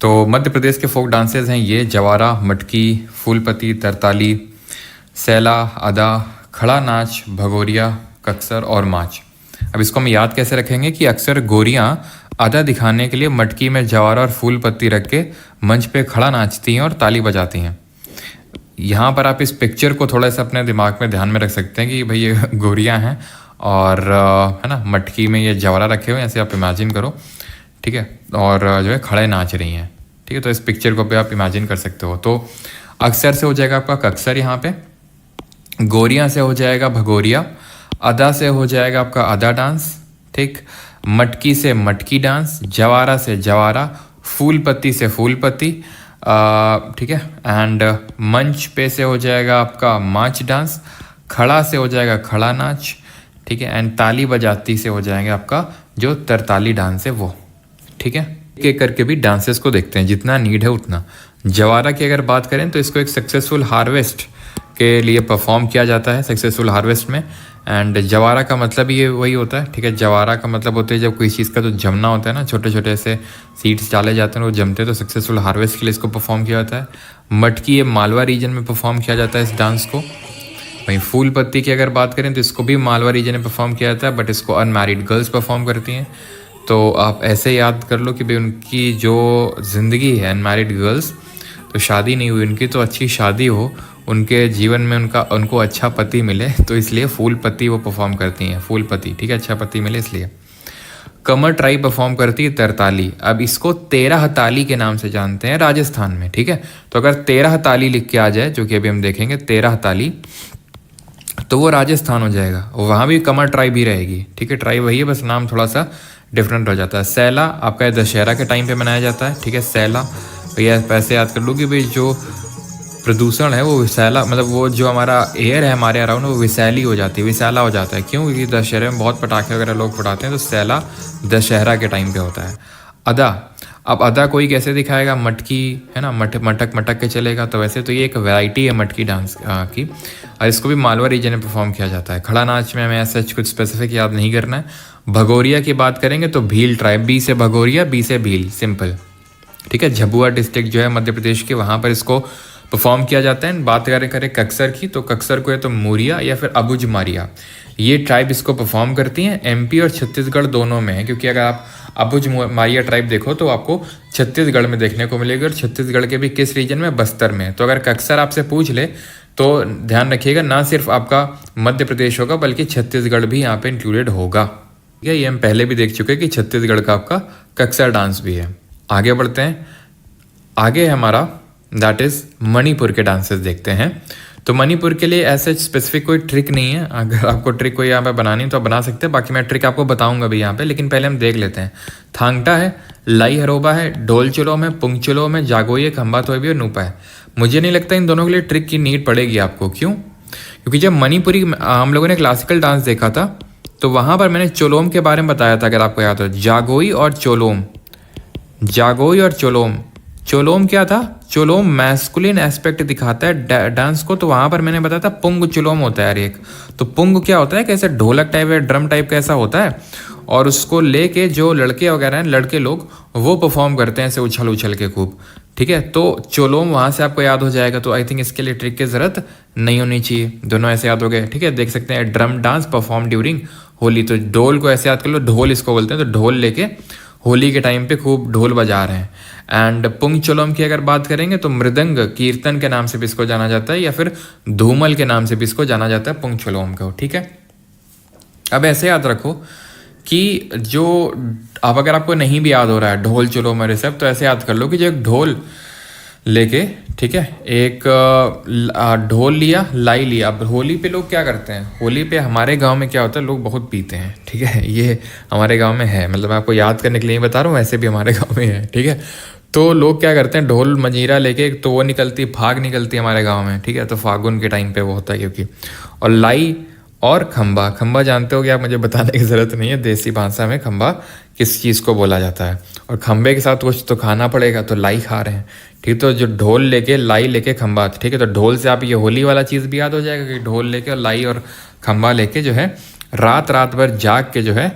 तो मध्य प्रदेश के फोक डांसेस हैं ये जवारा, मटकी, फूलपति, तरताली, सैला, अदा, खड़ा नाच, भगोरिया, कक्सर और माच। अब इसको हम याद कैसे रखेंगे कि अक्सर गोरियाँ अदा दिखाने के लिए मटकी में जवारा और फूल पत्ती रख के मंच पे खड़ा नाचती हैं और ताली बजाती हैं। यहाँ पर आप इस पिक्चर को थोड़ा सा अपने दिमाग में ध्यान में रख सकते हैं कि भाई ये गोरियाँ हैं और है ना, मटकी में ये जवारा रखे हुए हैं, ऐसे आप इमेजिन करो, ठीक है, और जो है खड़े नाच रही हैं, ठीक है। तो इस पिक्चर को भी आप इमेजिन कर सकते हो। तो अक्सर से हो जाएगा आपका कक्सर, यहाँ पे गोरियाँ से हो जाएगा भगोरिया, अदा से हो जाएगा आपका अदा डांस, ठीक, मटकी से मटकी डांस, जवारा से जवारा, फूल पत्ती से फूल पत्ती, ठीक है, एंड मंच पे से हो जाएगा आपका माच डांस, खड़ा से हो जाएगा खड़ा नाच, ठीक है, एंड ताली बजाती से हो जाएगा आपका जो तरताली डांस है वो, ठीक है। एक एक करके भी डांसेस को देखते हैं जितना नीड है उतना। जवारा की अगर बात करें तो इसको एक सक्सेसफुल हार्वेस्ट के लिए परफॉर्म किया जाता है, सक्सेसफुल हार्वेस्ट में। एंड जवारा का मतलब ये वही होता है, ठीक है। जवारा का मतलब होता है जब कोई चीज़ का जो जमना होता है ना, छोटे छोटे ऐसे सीड्स डाले जाते हैं वो जमते हैं, तो सक्सेसफुल हार्वेस्ट के लिए इसको परफॉर्म किया जाता है। मटकी ये मालवा रीजन में परफॉर्म किया जाता है इस डांस को। वहीं फूल पत्ती की अगर बात करें तो इसको भी मालवा रीजन में परफॉर्म किया जाता है, बट इसको अनमैरिड गर्ल्स परफॉर्म करती हैं। तो आप ऐसे याद कर लो कि भाई उनकी जो ज़िंदगी है, अनमैरिड गर्ल्स, तो शादी नहीं हुई उनकी, तो अच्छी शादी हो, उनके जीवन में उनको अच्छा पति मिले, तो इसलिए फूल पत्ती वो परफॉर्म करती हैं, फूल पत्ती, ठीक है, अच्छा पति मिले इसलिए। कमर ट्राई परफॉर्म करती है तरताली। अब इसको 13 ताली के नाम से जानते हैं राजस्थान में, ठीक है। तो अगर 13 ताली लिख के आ जाए, जो कि अभी हम देखेंगे 13 ताली, तो वो राजस्थान हो जाएगा, वहाँ भी कमर ट्राई भी रहेगी, ठीक है। ट्राई वही है, बस नाम थोड़ा सा डिफरेंट हो जाता है। सैला आपका दशहरा के टाइम पे मनाया जाता है, ठीक है। सैला भैया पैसे याद कर लो कि भाई जो प्रदूषण है वो विसैला, मतलब वो जो हमारा एयर है हमारे अराउंड वो विसैली हो जाती है, विसैला हो जाता है। क्यों? क्योंकि दशहरे में बहुत पटाखे वगैरह लोग फटाते हैं, तो सैला दशहरा के टाइम पे होता है। अदा, अब अदा कोई कैसे दिखाएगा, मटकी है ना, मटक मटक के चलेगा, तो वैसे तो ये एक वैरायटी है मटकी डांस की, और इसको भी मालवा रीजन में परफॉर्म किया जाता है। खड़ा नाच में हमें ऐसा कुछ स्पेसिफिक याद नहीं करना है। भगोरिया की बात करेंगे तो भील ट्राइब, बी से भगोरिया, बी से भील, सिंपल, ठीक है। झबुआ डिस्ट्रिक्ट जो है मध्य प्रदेश के, वहाँ पर इसको परफॉर्म किया जाता है। बात करें कक्सर की, तो कक्सर को है तो मूरिया या फिर अबुज मारिया, ये ट्राइब इसको परफॉर्म करती हैं। एमपी और छत्तीसगढ़ दोनों में है, क्योंकि अगर आप अबुज मारिया ट्राइब देखो तो आपको छत्तीसगढ़ में देखने को मिलेगी, और छत्तीसगढ़ के भी किस रीजन में, बस्तर में। तो अगर कक्सर आपसे पूछ ले तो ध्यान रखिएगा, ना सिर्फ आपका मध्य प्रदेश होगा बल्कि छत्तीसगढ़ भी यहाँ पे इंक्लूडेड होगा, ठीक है। ये हम पहले भी देख चुके हैं कि छत्तीसगढ़ का आपका कक्सर डांस भी है। आगे बढ़ते हैं, आगे है हमारा दैट इज़ मणिपुर के डांसेस देखते हैं। तो मणिपुर के लिए ऐसे स्पेसिफिक कोई ट्रिक नहीं है, अगर आपको ट्रिक कोई यहाँ पे बनानी तो आप बना सकते हैं, बाकी मैं ट्रिक आपको बताऊंगा भी यहाँ पे, लेकिन पहले हम देख लेते हैं। थांगटा है, लाई हरोबा है, ढोल चुलोम है, पुंग चुलोम है, जागोई है, खंबा थोई और नूपा है। मुझे नहीं लगता इन दोनों के लिए ट्रिक की नीड पड़ेगी आपको। क्यों? क्योंकि जब मणिपुरी हम लोगों ने क्लासिकल डांस देखा था तो वहाँ पर मैंने चोलोम के बारे में बताया था, अगर आपको याद हो, जागोई और चोलोम, जागोई और चोलोम। चोलोम क्या था? चोलोम मैस्कुलिन एस्पेक्ट दिखाता है डांस को, तो वहाँ पर मैंने बताया था पुंग चोलोम होता है यार एक। तो पुंग क्या होता है, कैसे ढोलक टाइप या ड्रम टाइप का ऐसा होता है, और उसको लेके जो लड़के वगैरह हैं, लड़के लोग, वो परफॉर्म करते हैं ऐसे उछल उछल के खूब, ठीक है। तो चोलोम वहाँ से आपको याद हो जाएगा, तो आई थिंक इसके लिए ट्रिक की ज़रूरत नहीं होनी चाहिए, दोनों ऐसे याद हो गए, ठीक है। देख सकते हैं drum dance perform during Holi, तो ढोल को ऐसे याद कर लो, ढोल इसको बोलते हैं, तो ढोल लेके होली के टाइम पे खूब ढोल बजा रहे हैं। एंड पुंग चोलोम की अगर बात करेंगे तो मृदंग कीर्तन के नाम से भी इसको जाना जाता है, या फिर धूमल के नाम से भी इसको जाना जाता है पुंग चोलोम को, ठीक है। अब ऐसे याद रखो कि जो, अब अगर आपको नहीं भी याद हो रहा है ढोल चोलोम और सब, तो ऐसे याद कर लो कि जो एक ढोल लेके, ठीक है, एक ढोल लिया, लाई लिया। अब होली पे लोग क्या करते हैं, होली पे हमारे गांव में क्या होता है, लोग बहुत पीते हैं, ठीक है, ये हमारे गांव में है, मतलब मैं आपको याद करने के लिए बता रहा हूँ, वैसे भी हमारे गांव में है, ठीक है। तो लोग क्या करते हैं, ढोल मंजीरा लेके, तो वो निकलती, फाग निकलती है हमारे गाँव में, ठीक है, तो फागुन के टाइम पे वो होता है क्योंकि, और लाई और खंबा, खंबा जानते हो कि आप, मुझे बताने की ज़रूरत नहीं है, देसी भाषा में खंबा किस चीज़ को बोला जाता है। और खंबे के साथ कुछ तो खाना पड़ेगा, तो लाई खा रहे हैं, ठीक। तो जो ढोल लेके लाई लेके खंबा, ठीक है। तो ढोल से आप ये होली वाला चीज़ भी याद हो जाएगा कि ढोल लेके और लाई और खंबा लेके जो है रात रात भर जाग के जो है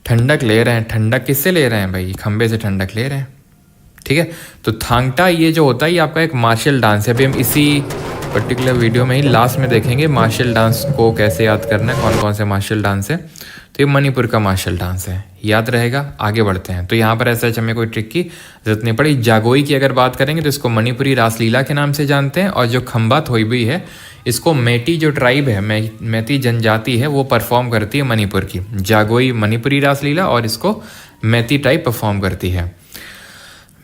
ठंडक ले रहे हैं। ठंडक किससे ले रहे हैं भाई? खंबे से ठंडक ले रहे हैं, ठीक है। तो थांगटा ये जो होता है ये आपका एक मार्शल डांस है। अभी हम इसी पर्टिकुलर वीडियो में ही लास्ट में देखेंगे मार्शल डांस को कैसे याद करना है, कौन कौन से मार्शल डांस है। तो ये मणिपुर का मार्शल डांस है, याद रहेगा। आगे बढ़ते हैं। तो यहाँ पर ऐसा हमें कोई ट्रिक की जरूरत नहीं पड़ी। जागोई की अगर बात करेंगे तो इसको मणिपुरी रासलीला के नाम से जानते हैं। और जो खंबा थोईबी है इसको मेटी जो ट्राइब है, मैती जनजाति है, वो परफॉर्म करती है मणिपुर की। जागोई मणिपुरी रासलीला और इसको मैती टाइप परफॉर्म करती है।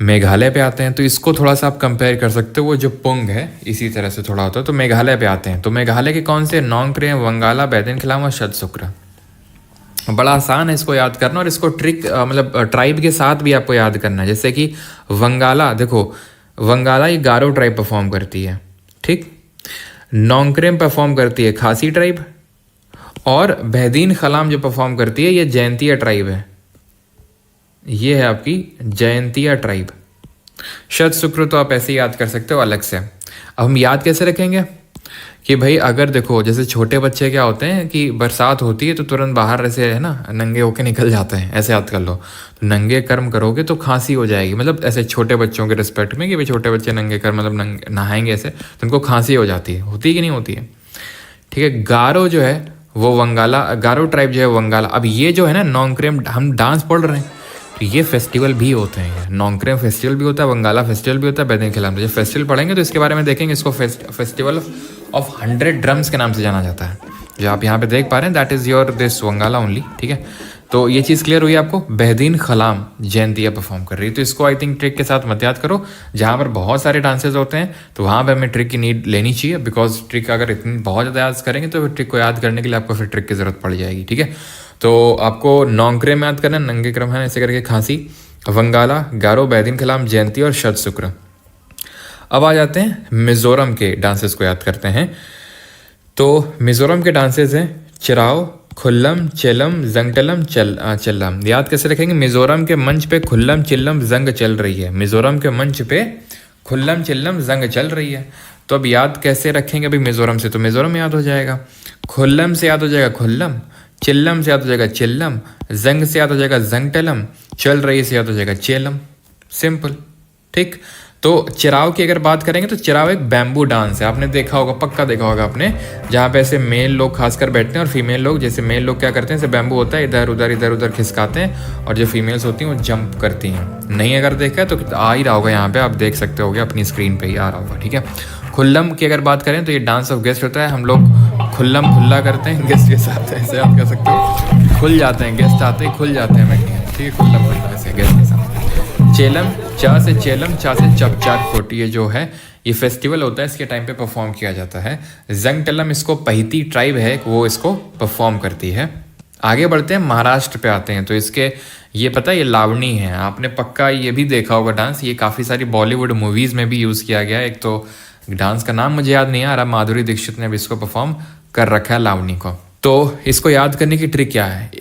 मेघालय पे आते हैं तो इसको थोड़ा सा आप कंपेयर कर सकते हो, वो जो पुंग है इसी तरह से थोड़ा होता है। तो मेघालय पे आते हैं। तो मेघालय के कौन से? नोंगक्रेम, वंगाला, बैदिनखिलाम और शतशुक्र। बड़ा आसान है इसको याद करना। और इसको ट्रिक मतलब ट्राइब के साथ भी आपको याद करना है। जैसे कि वंगाला, देखो वंगाला ये गारो ट्राइब परफॉर्म करती है, ठीक। नोंगक्रेम परफॉर्म करती है खासी ट्राइब। और बैदीन खलाम जो परफॉर्म करती है ये जयंतिया ट्राइब है। ये है आपकी जयंतिया ट्राइब। शत शुक्र तो आप ऐसे याद कर सकते हो अलग से। अब हम याद कैसे रखेंगे कि भाई अगर देखो जैसे छोटे बच्चे क्या होते हैं कि बरसात होती है तो तुरंत बाहर ऐसे है ना नंगे होके निकल जाते हैं, ऐसे याद कर लो। तो नंगे कर्म करोगे तो खांसी हो जाएगी, मतलब ऐसे छोटे बच्चों के रिस्पेक्ट में कि भाई छोटे बच्चे नंगे कर्म मतलब नहाएंगे ऐसे तो उनको खांसी हो जाती है, होती है कि नहीं होती है, ठीक है। गारो जो है वो वंगाला, गारो ट्राइब जो है वंगाला। अब ये जो है ना नोंगक्रेम, हम डांस पढ़ रहे हैं तो ये फेस्टिवल भी होते हैं। नोंगक्रेम फेस्टिवल भी होता है, वंगाला फेस्टिवल भी होता है, बैदिनखिलाम। तो जब फेस्टिवल पढ़ेंगे तो इसके बारे में देखेंगे। इसको फेस्टिवल ऑफ 100 ड्रम्स के नाम से जाना जाता है। जो आप यहाँ पे देख पा रहे हैं that is your this Wangala only, ठीक है। तो ये चीज़ क्लियर हुई आपको। बैदिनखिलाम जयंतिया परफॉर्म कर रही है। तो इसको आई थिंक ट्रिक के साथ मत याद करो। जहाँ पर बहुत सारे डांसेज होते हैं तो वहाँ पर हमें ट्रिक की नीड लेनी चाहिए, बिकॉज ट्रिक अगर इतनी बहुत ज़्यादा याद करेंगे तो फिर ट्रिक को याद करने के लिए आपको फिर ट्रिक की ज़रूरत पड़ जाएगी, ठीक है। तो आपको नोंगक्रेम याद करना, नंगे क्रम है ऐसे करके, खांसी, वंगाला, गारो, बैदिनखिलाम, जयंती और शतशुक्र। अब आ जाते हैं मिजोरम के डांसेस को याद करते हैं। तो मिजोरम के डांसेस हैं चिराओ, खुल्लम, चेलम, जंगटलम, चल्लम। याद कैसे रखेंगे? मिजोरम के मंच पे खुल्लम चिल्लम जंग चल रही है। मिजोरम के मंच पे खुल्लम चिल्लम जंग चल रही है। तो अब याद कैसे रखेंगे अभी मिजोरम से? तो मिजोरम याद हो जाएगा, खुल्लम से याद हो जाएगा खुल्लम, चिल्लम से याद हो जाएगा चिल्लम, जंग से याद हो जाएगा जंगटलम, चल रही से याद हो जाएगा चेलम। सिंपल, ठीक। तो चिराव की अगर बात करेंगे तो चिराव एक बैम्बू डांस है। आपने देखा होगा, पक्का देखा होगा आपने, जहाँ पे ऐसे मेल लोग खासकर बैठते हैं और फीमेल लोग, जैसे मेल लोग क्या करते हैं, ऐसे बैम्बू होता है इधर उधर खिसकाते हैं और जो फीमेल्स होती हैं वो जंप करती हैं। नहीं अगर देखा है तो आ ही रहा होगा, यहाँ पे आप देख सकते होगे अपनी स्क्रीन पे ही आ रहा होगा, ठीक है। खुल्लम की अगर बात करें तो ये डांस ऑफ गेस्ट होता है। हम लोग खुल्लम खुल्ला करते हैं गेस्ट के साथ, ऐसे आप कह सकते हो, खुल जाते हैं गेस्ट आते ही खुल जाते हैं बैठे, ठीक है। खुल्लम खुल्ला ऐसे गेस्ट के साथ। चेलम, चा से चेलम, चा से चप चार फोट, ये जो है ये फेस्टिवल होता है, इसके टाइम पे परफॉर्म किया जाता है। जंगटलम इसको पहिती ट्राइब है वो इसको परफॉर्म करती है। आगे बढ़ते हैं, महाराष्ट्र पे आते हैं। तो इसके ये पता है ये लावणी है, आपने पक्का ये भी देखा होगा डांस। ये काफ़ी सारी बॉलीवुड मूवीज़ में भी यूज़ किया गया है। एक तो डांस का नाम मुझे याद नहीं आ रहा, माधुरी दीक्षित ने भी इसको परफॉर्म कर रखा है लावणी को। तो इसको याद करने की ट्रिक क्या है?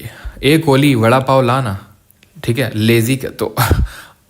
एक ओली वड़ा पाव लाना, ठीक है, लेजी का। तो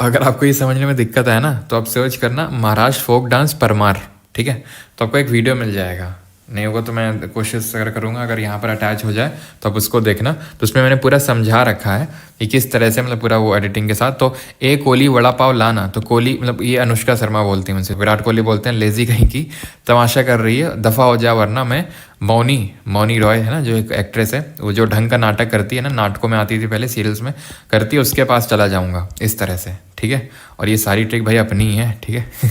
अगर आपको ये समझने में दिक्कत है ना तो आप सर्च करना महाराष्ट्र फोक डांस परमार, ठीक है। तो आपको एक वीडियो मिल जाएगा, नहीं होगा तो मैं कोशिश अगर करूँगा अगर यहाँ पर अटैच हो जाए तो आप उसको देखना। तो उसमें मैंने पूरा समझा रखा है कि किस तरह से, मतलब पूरा वो एडिटिंग के साथ। तो एक कोहली वड़ा पाव लाना, तो कोहली मतलब ये अनुष्का शर्मा बोलती हैं उनसे, विराट कोहली बोलते हैं लेजी कहीं की, तमाशा कर रही है, दफ़ा हो जा वरना मैं मौनी रॉय है ना जो एक एक्ट्रेस है, वो जो ढंग का नाटक करती है ना, नाटकों में आती थी पहले, सीरियल्स में करती है, उसके पास चला जाऊँगा, इस तरह से, ठीक है। और ये सारी ट्रिक भाई अपनी ही है, ठीक है।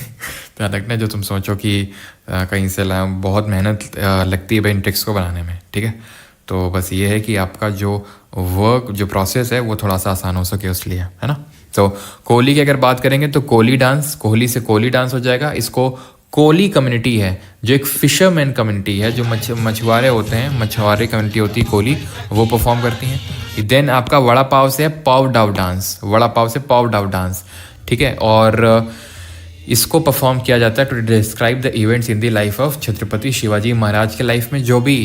ध्यान रखना, जो तुम सोचो कि कहीं से बहुत मेहनत लगती है भाई इन ट्रिक्स को बनाने में, ठीक है। तो बस ये है कि आपका जो वर्क जो प्रोसेस है वो थोड़ा सा आसान हो सके उसलिए, है ना। तो कोहली की अगर बात करेंगे तो कोहली डांस, कोहली से कोहली डांस हो जाएगा। इसको कोली कम्युनिटी है जो एक फिशरमैन कम्युनिटी है, जो मछुआरे होते हैं, मछुआरे कम्युनिटी होती है कोली, वो परफॉर्म करती हैं। देन आपका वड़ा पाव से है पाव डाव डांस, वड़ा पाव से पाव डाव डांस, ठीक है। और इसको परफॉर्म किया जाता है to describe the events in the life of Chhatrapati Shivaji Maharaj के लाइफ में जो भी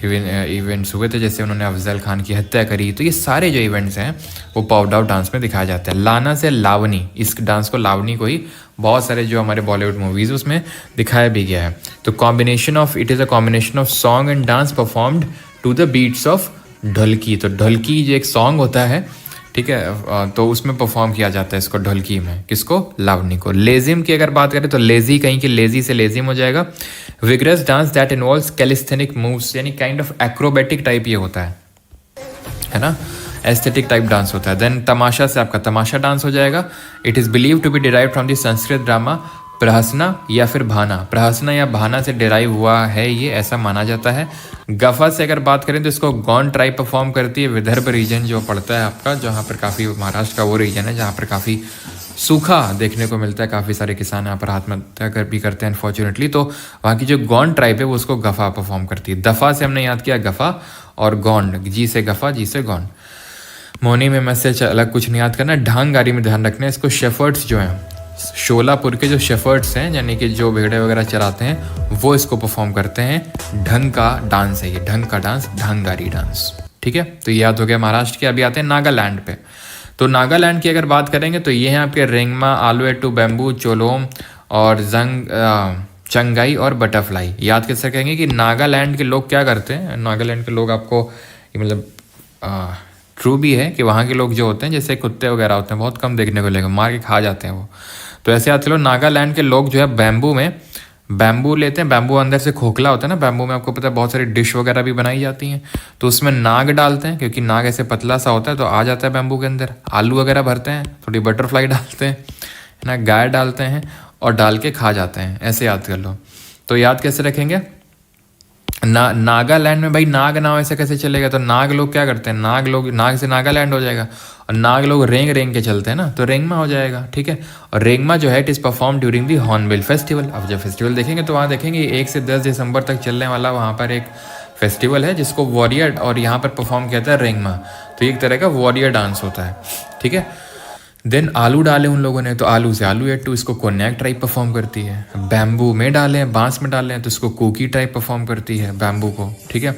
इवेंट्स हुए थे, जैसे उन्होंने अफजल खान की हत्या करी। तो ये सारे जो इवेंट्स हैं वो पाउड आउट डांस में दिखाया जाता है। लाना से लावनी, इस डांस को लावनी को ही बहुत सारे जो हमारे बॉलीवुड मूवीज़ उसमें दिखाया भी गया है। तो combination of, it is a combination of song and dance performed to the beats of dholki. तो ढोलकी जो एक सॉन्ग होता है, ठीक है, तो उसमें परफॉर्म किया जाता है इसको ढोलकी में। किसको? लावनी को। लेजिम की अगर बात करें तो लेजी, कहीं की लेजी से लेजिम हो जाएगा। Vigorous dance that involves calisthenic moves, यानी काइंड ऑफ एक्रोबेटिक टाइप ये होता है ना, एस्थेटिक टाइप डांस होता है। देन तमाशा से आपका तमाशा डांस हो जाएगा। It is believe to be derive from the Sanskrit drama Prahasana या फिर भाना। प्रहसना या भाना से डिराइव हुआ है ये, ऐसा माना जाता है। गफा से अगर बात करें तो इसको गौंड ट्राइब परफॉर्म करती है। विदर्भ रीजन जो पड़ता है आपका, जहाँ पर काफ़ी, महाराष्ट्र का वो रीजन है जहाँ पर काफ़ी सूखा देखने को मिलता है, काफ़ी सारे किसान यहाँ पर आत्महत्या भी करते हैं अनफॉर्चुनेटली। तो वहाँ की जो गौंड ट्राइब है वो उसको गफा परफॉर्म करती है। दफ़ा से हमने याद किया गफा, और गौंड, जी से गफा, जी से गौंड। मोनी में मैसेज अलग कुछ नहीं याद करना। ढंगारी में ध्यान रखना है इसको। शेफर्ड्स जो हैं, शोलापुर के जो शेफर्ड्स हैं, यानी कि जो भेड़े वगैरह चराते हैं, वो इसको परफॉर्म करते हैं। ढंग का डांस है ये, ढंग का डांस, ढंगारी डांस। ठीक है, तो ये याद हो गया महाराष्ट्र के। अभी आते हैं नागालैंड पे। तो नागालैंड की अगर बात करेंगे तो ये हैं आपके रेंगमा, आलूएटू, बैम्बू, चोलोम और चंगाई और बटरफ्लाई। याद कैसे कहेंगे कि नागालैंड के लोग क्या करते हैं। नागालैंड के लोग आपको मतलब ट्रू भी है कि वहाँ के लोग जो होते हैं, जैसे कुत्ते वगैरह होते हैं, बहुत कम देखने को लेगा, मार के खा जाते हैं वो। तो ऐसे याद चलो, नागालैंड के लोग जो है बैम्बू में बैम्बू लेते हैं। बैम्बू अंदर से खोखला होता है ना, बैम्बू में आपको पता है बहुत सारी डिश वगैरह भी बनाई जाती हैं। तो उसमें नाग डालते हैं, क्योंकि नाग ऐसे पतला सा होता है तो आ जाता है बैम्बू के अंदर। आलू वगैरह भरते हैं, थोड़ी बटरफ्लाई डालते हैं ना, गाय डालते हैं और डाल के खा जाते हैं। ऐसे याद कर लो। तो याद कैसे रखेंगे? नागालैंड में भाई नाग नाव ऐसे कैसे चलेगा? तो नाग लोग क्या करते हैं, नाग से नागालैंड हो जाएगा। और नाग लोग रेंग रेंग के चलते हैं ना, तो रेंगमा हो जाएगा। ठीक है, और रेंगमा जो है it is perform during the hornbill festival. अब जब फेस्टिवल देखेंगे तो वहाँ देखेंगे 1 से 10 दिसंबर तक चलने वाला वहाँ पर एक फेस्टिवल है जिसको वॉरियर, और यहाँ पर परफॉर्म किया जाता है रेंगमा। तो एक तरह का वॉरियर डांस होता है। ठीक है, देन आलू डाले उन लोगों ने, तो आलू से आलूएट्टू, इसको कोन्याक टाइप परफॉर्म करती है। बैम्बू में डाले हैं, बांस में डाले हैं, तो इसको कुकी टाइप परफॉर्म करती है बैम्बू को। ठीक है,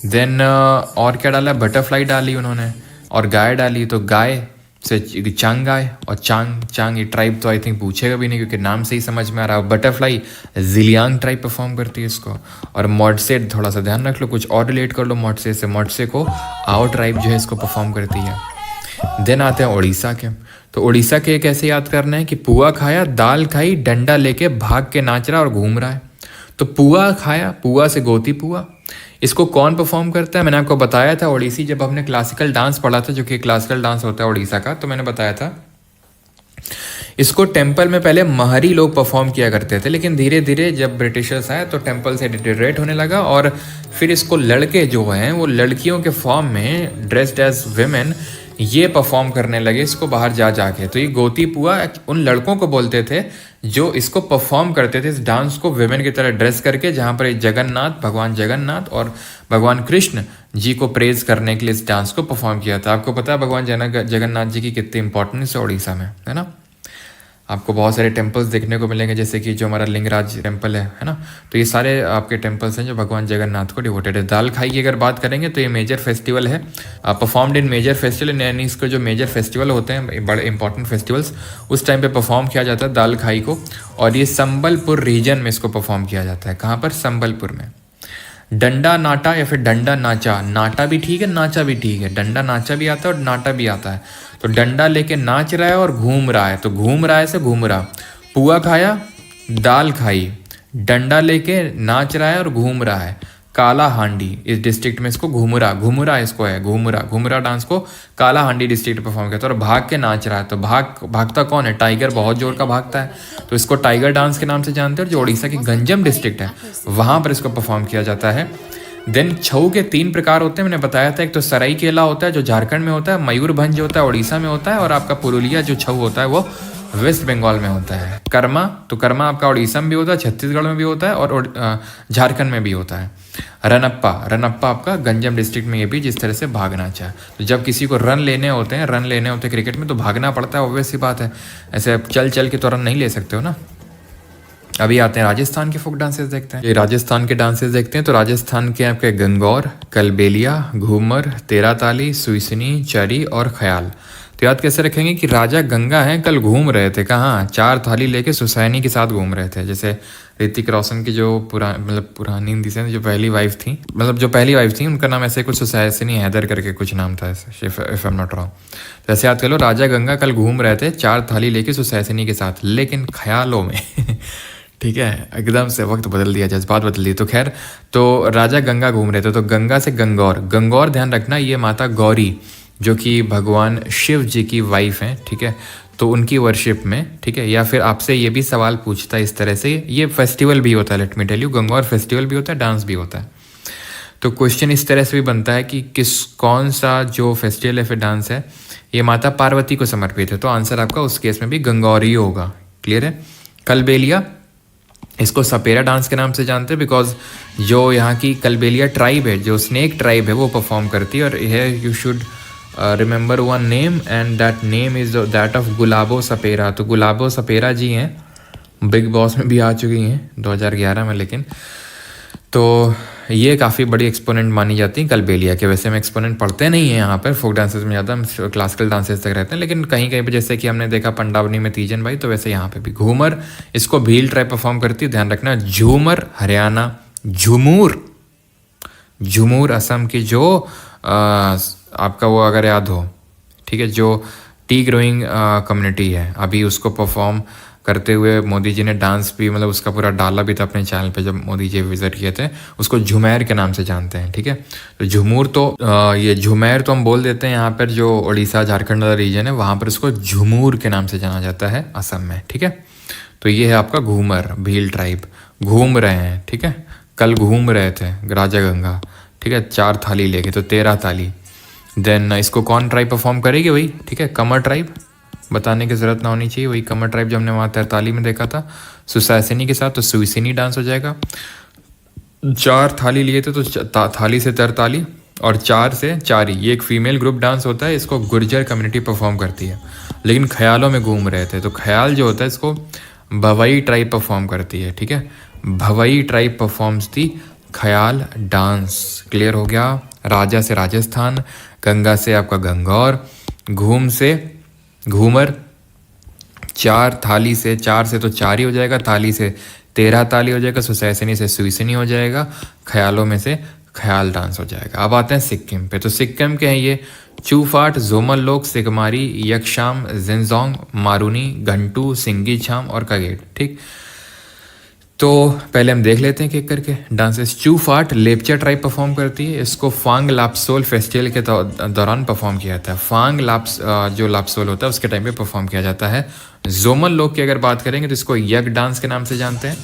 देन और क्या डाला? बटरफ्लाई डाली उन्होंने, और गाय डाली। तो गाय से चांग गाय, और चांग ये ट्राइब तो आई थिंक पूछेगा भी नहीं क्योंकि नाम से ही समझ में आ रहा है। बटरफ्लाई जिलियांग टाइप परफॉर्म करती है इसको। और मॉडसे थोड़ा सा ध्यान रख लो, कुछ और रिलेट कर लो मॉडसे से। मॉडसे को आओ ट्राइब जो है इसको परफॉर्म करती है। देन आते हैं उड़ीसा के। तो उड़ीसा के कैसे याद करना है कि पुआ खाया, दाल खाई, डंडा लेके भाग के नाच रहा और घूम रहा है। तो पुआ खाया, पुआ से गोती पुआ, इसको कौन परफॉर्म करता है? मैंने आपको बताया था ओडिसी, जब हमने क्लासिकल डांस पढ़ा था, जो कि क्लासिकल डांस होता है उड़ीसा का, तो मैंने बताया था इसको टेम्पल में पहले महरी लोग परफॉर्म किया करते थे, लेकिन धीरे धीरे जब ब्रिटिशर्स आए तो टेम्पल से डिटेरेट होने लगा, और फिर इसको लड़के जो हैं वो लड़कियों के फॉर्म में ड्रेस्ड एज विमेन ये परफॉर्म करने लगे इसको बाहर जा जाके। तो ये गोती पुआ उन लड़कों को बोलते थे जो इसको परफॉर्म करते थे, इस डांस को विमेन की तरह ड्रेस करके, जहाँ पर जगन्नाथ, भगवान जगन्नाथ और भगवान कृष्ण जी को प्रेज करने के लिए इस डांस को परफॉर्म किया था। आपको पता है भगवान जगन्नाथ जी की कितनी इंपॉर्टेंस है उड़ीसा में, है ना। आपको बहुत सारे टेम्पल्स देखने को मिलेंगे, जैसे कि जो हमारा लिंगराज टेम्पल है ना। तो ये सारे आपके टेम्पल्स हैं जो भगवान जगन्नाथ को डिवोटेड है। दाल खाई की अगर बात करेंगे तो ये मेजर फेस्टिवल है, परफॉर्म्ड इन मेजर फेस्टिवल, यानी इसको जो मेजर फेस्टिवल होते हैं, बड़े इंपॉर्टेंट फेस्टिवल्स, उस टाइम पे परफॉर्म किया जाता है दाल खाई को। और ये संबलपुर रीजन में इसको परफॉर्म किया जाता है। कहाँ पर? संबलपुर में। डंडा नाटा या फिर डंडा नाचा, नाटा भी ठीक है, नाचा भी ठीक है। डंडा नाचा भी आता है और नाटा भी आता है। तो डंडा लेके नाच रहा है और घूम रहा है, तो घूम रहा है से घूम रहा। पुआ खाया, दाल खाई, डंडा लेके नाच रहा है और घूम रहा है। काला हांडी, इस डिस्ट्रिक्ट में इसको घुमुरा इसको है, घुमुरा डांस को काला हांडी डिस्ट्रिक्ट परफॉर्म करता है। और भाग के नाच रहा है, तो भागता कौन है? टाइगर बहुत जोर का भागता है, तो इसको टाइगर डांस के नाम से जानते हैं। और जो उड़ीसा की गंजम डिस्ट्रिक्ट है वहाँ पर इसको परफॉर्म किया जाता है। देन छऊ के 3 प्रकार होते हैं, मैंने बताया था। एक तो सराई केला होता है जो झारखंड में होता है, मयूरभंज होता है उड़ीसा में होता है, और आपका पुरुलिया जो छऊ होता है वो वेस्ट बंगाल में होता है। कर्मा, तो कर्मा आपका उड़ीसा में भी होता है, छत्तीसगढ़ में भी होता है, और झारखंड में भी होता है। रनप्पा आपका गंजम डिस्ट्रिक्ट में, ये भी जिस तरह से भागना चाहे। तो जब किसी को रन लेने होते हैं क्रिकेट में, तो भागना पड़ता है, ऑब्वियस सी बात है। ऐसे चल के तो रन नहीं ले सकते हो ना। अभी आते हैं राजस्थान के फोक डांसेस देखते हैं। ये राजस्थान के डांसेस देखते हैं तो राजस्थान के आपके गंगौर, कलबेलिया, घूमर, तेरा ताली, सुइसनी, चरी और ख्याल। तो याद कैसे रखेंगे कि राजा गंगा हैं, कल घूम रहे थे कहाँ, 4 थाली लेके सुसैनी के साथ घूम रहे थे। जैसे ऋतिक रोशन की जो पुरानी हिंदी से जो पहली वाइफ थी, उनका नाम ऐसे कुछ सुसैनी हैदर करके कुछ नाम था ऐसे, if I am not wrong. तो ऐसे याद कर लो, राजा गंगा कल घूम रहे थे 4 थाली लेके सुसैनी के साथ, लेकिन ख्यालों में ठीक है, एकदम से वक्त बदल दिया, जज्बात बदल दिए। तो खैर, तो राजा गंगा घूम रहे थे, तो गंगा से गंगौर। गंगौर ध्यान रखना, ये माता गौरी जो कि भगवान शिव जी की वाइफ हैं, ठीक है, तो उनकी वर्शिप में, ठीक है। या फिर आपसे ये भी सवाल पूछता है इस तरह से, ये फेस्टिवल भी होता है, let me tell you, Gangaur festival भी होता है, डांस भी होता है। तो क्वेश्चन इस तरह से भी बनता है कि कौन सा जो फेस्टिवल है फिर डांस है ये माता पार्वती को समर्पित है, तो आंसर आपका उस केस में भी गंगौरी होगा। क्लियर है। कलबेलिया, इसको सपेरा डांस के नाम से जानते हैं बिकॉज जो यहाँ की कलबेलिया ट्राइब है, जो स्नेक ट्राइब है, वो परफॉर्म करती है। और यह you should remember one name and that name is that of Gulabo Sapera. तो गुलाबो सपेरा जी हैं, बिग बॉस में भी आ चुकी हैं 2011 में, लेकिन तो ये काफ़ी बड़ी एक्सपोनेंट मानी जाती है कलबेलिया के। वैसे हम एक्सपोनेंट पढ़ते नहीं हैं यहाँ पर फोक डांसेस में, ज़्यादा हम क्लासिकल डांसेस तक रहते हैं, लेकिन कहीं कहीं पे जैसे कि हमने देखा पंडावनी में तीजन भाई, तो वैसे यहाँ पे भी। घूमर, इसको भील ट्राइब परफॉर्म करती है, ध्यान रखना। झूमर हरियाणा, झूमर असम की जो आपका वो अगर याद हो, ठीक है, जो टी ग्रोइंग कम्युनिटी है, अभी उसको परफॉर्म करते हुए मोदी जी ने डांस भी, मतलब उसका पूरा डाला भी था अपने चैनल पे जब मोदी जी विजिट किए थे। उसको झुमैर के नाम से जानते हैं, ठीक है। तो झुमूर तो ये झुमैर तो हम बोल देते हैं यहाँ पर, जो उड़ीसा झारखंड वाला रीजन है वहाँ पर उसको झुमूर के नाम से जाना जाता है असम में, ठीक है। तो ये है आपका घूमर, भील ट्राइब, घूम रहे हैं, ठीक है। कल घूम रहे थे राजा गंगा, ठीक है, 4 थाली लेके, तो 13 थाली। देन इसको कौन ट्राइब परफॉर्म करेगी वही, ठीक है, कमर ट्राइब, बताने की ज़रूरत ना होनी चाहिए, वही कमर ट्राइब जो हमने वहाँ 43 में देखा था सुसैसिनी के साथ, तो सुइसिनी डांस हो जाएगा। 4 थाली लिए थे तो थाली से 43 और 4 से चारी, ये एक फीमेल ग्रुप डांस होता है, इसको गुर्जर कम्युनिटी परफॉर्म करती है। लेकिन ख्यालों में घूम रहे थे, तो ख्याल जो होता है इसको भवई ट्राइब परफॉर्म करती है, ठीक है। भवई ट्राइब परफॉर्म्स दी ख्याल डांस। क्लियर हो गया। राजा से राजस्थान, गंगा से आपका गंगौर, घूम से घूमर, 4 थाली से, 4 से तो 4 ही हो जाएगा, थाली से 13 ताली हो जाएगा, सुसैसिनी से सुइसिनी हो जाएगा, ख्यालों में से ख्याल डांस हो जाएगा। अब आते हैं सिक्किम पे। तो सिक्किम के हैं ये चूफाट, जोमल लोक, सिगमारी, यक्षाम, जिनजोंग, मारूनी, घंटू, सिंगी छाम और कगेट, ठीक। तो पहले हम देख लेते हैं एक करके डांसेस। चूफाट लेपचा ट्राइब परफॉर्म करती है, इसको फांग लाप्सोल फेस्टिवल के दौरान परफॉर्म किया जाता है। फांग लाप्स जो लाप्सोल होता है उसके टाइम पे परफॉर्म किया जाता है। जोमल लोग की अगर बात करेंगे तो इसको यग डांस के नाम से जानते हैं।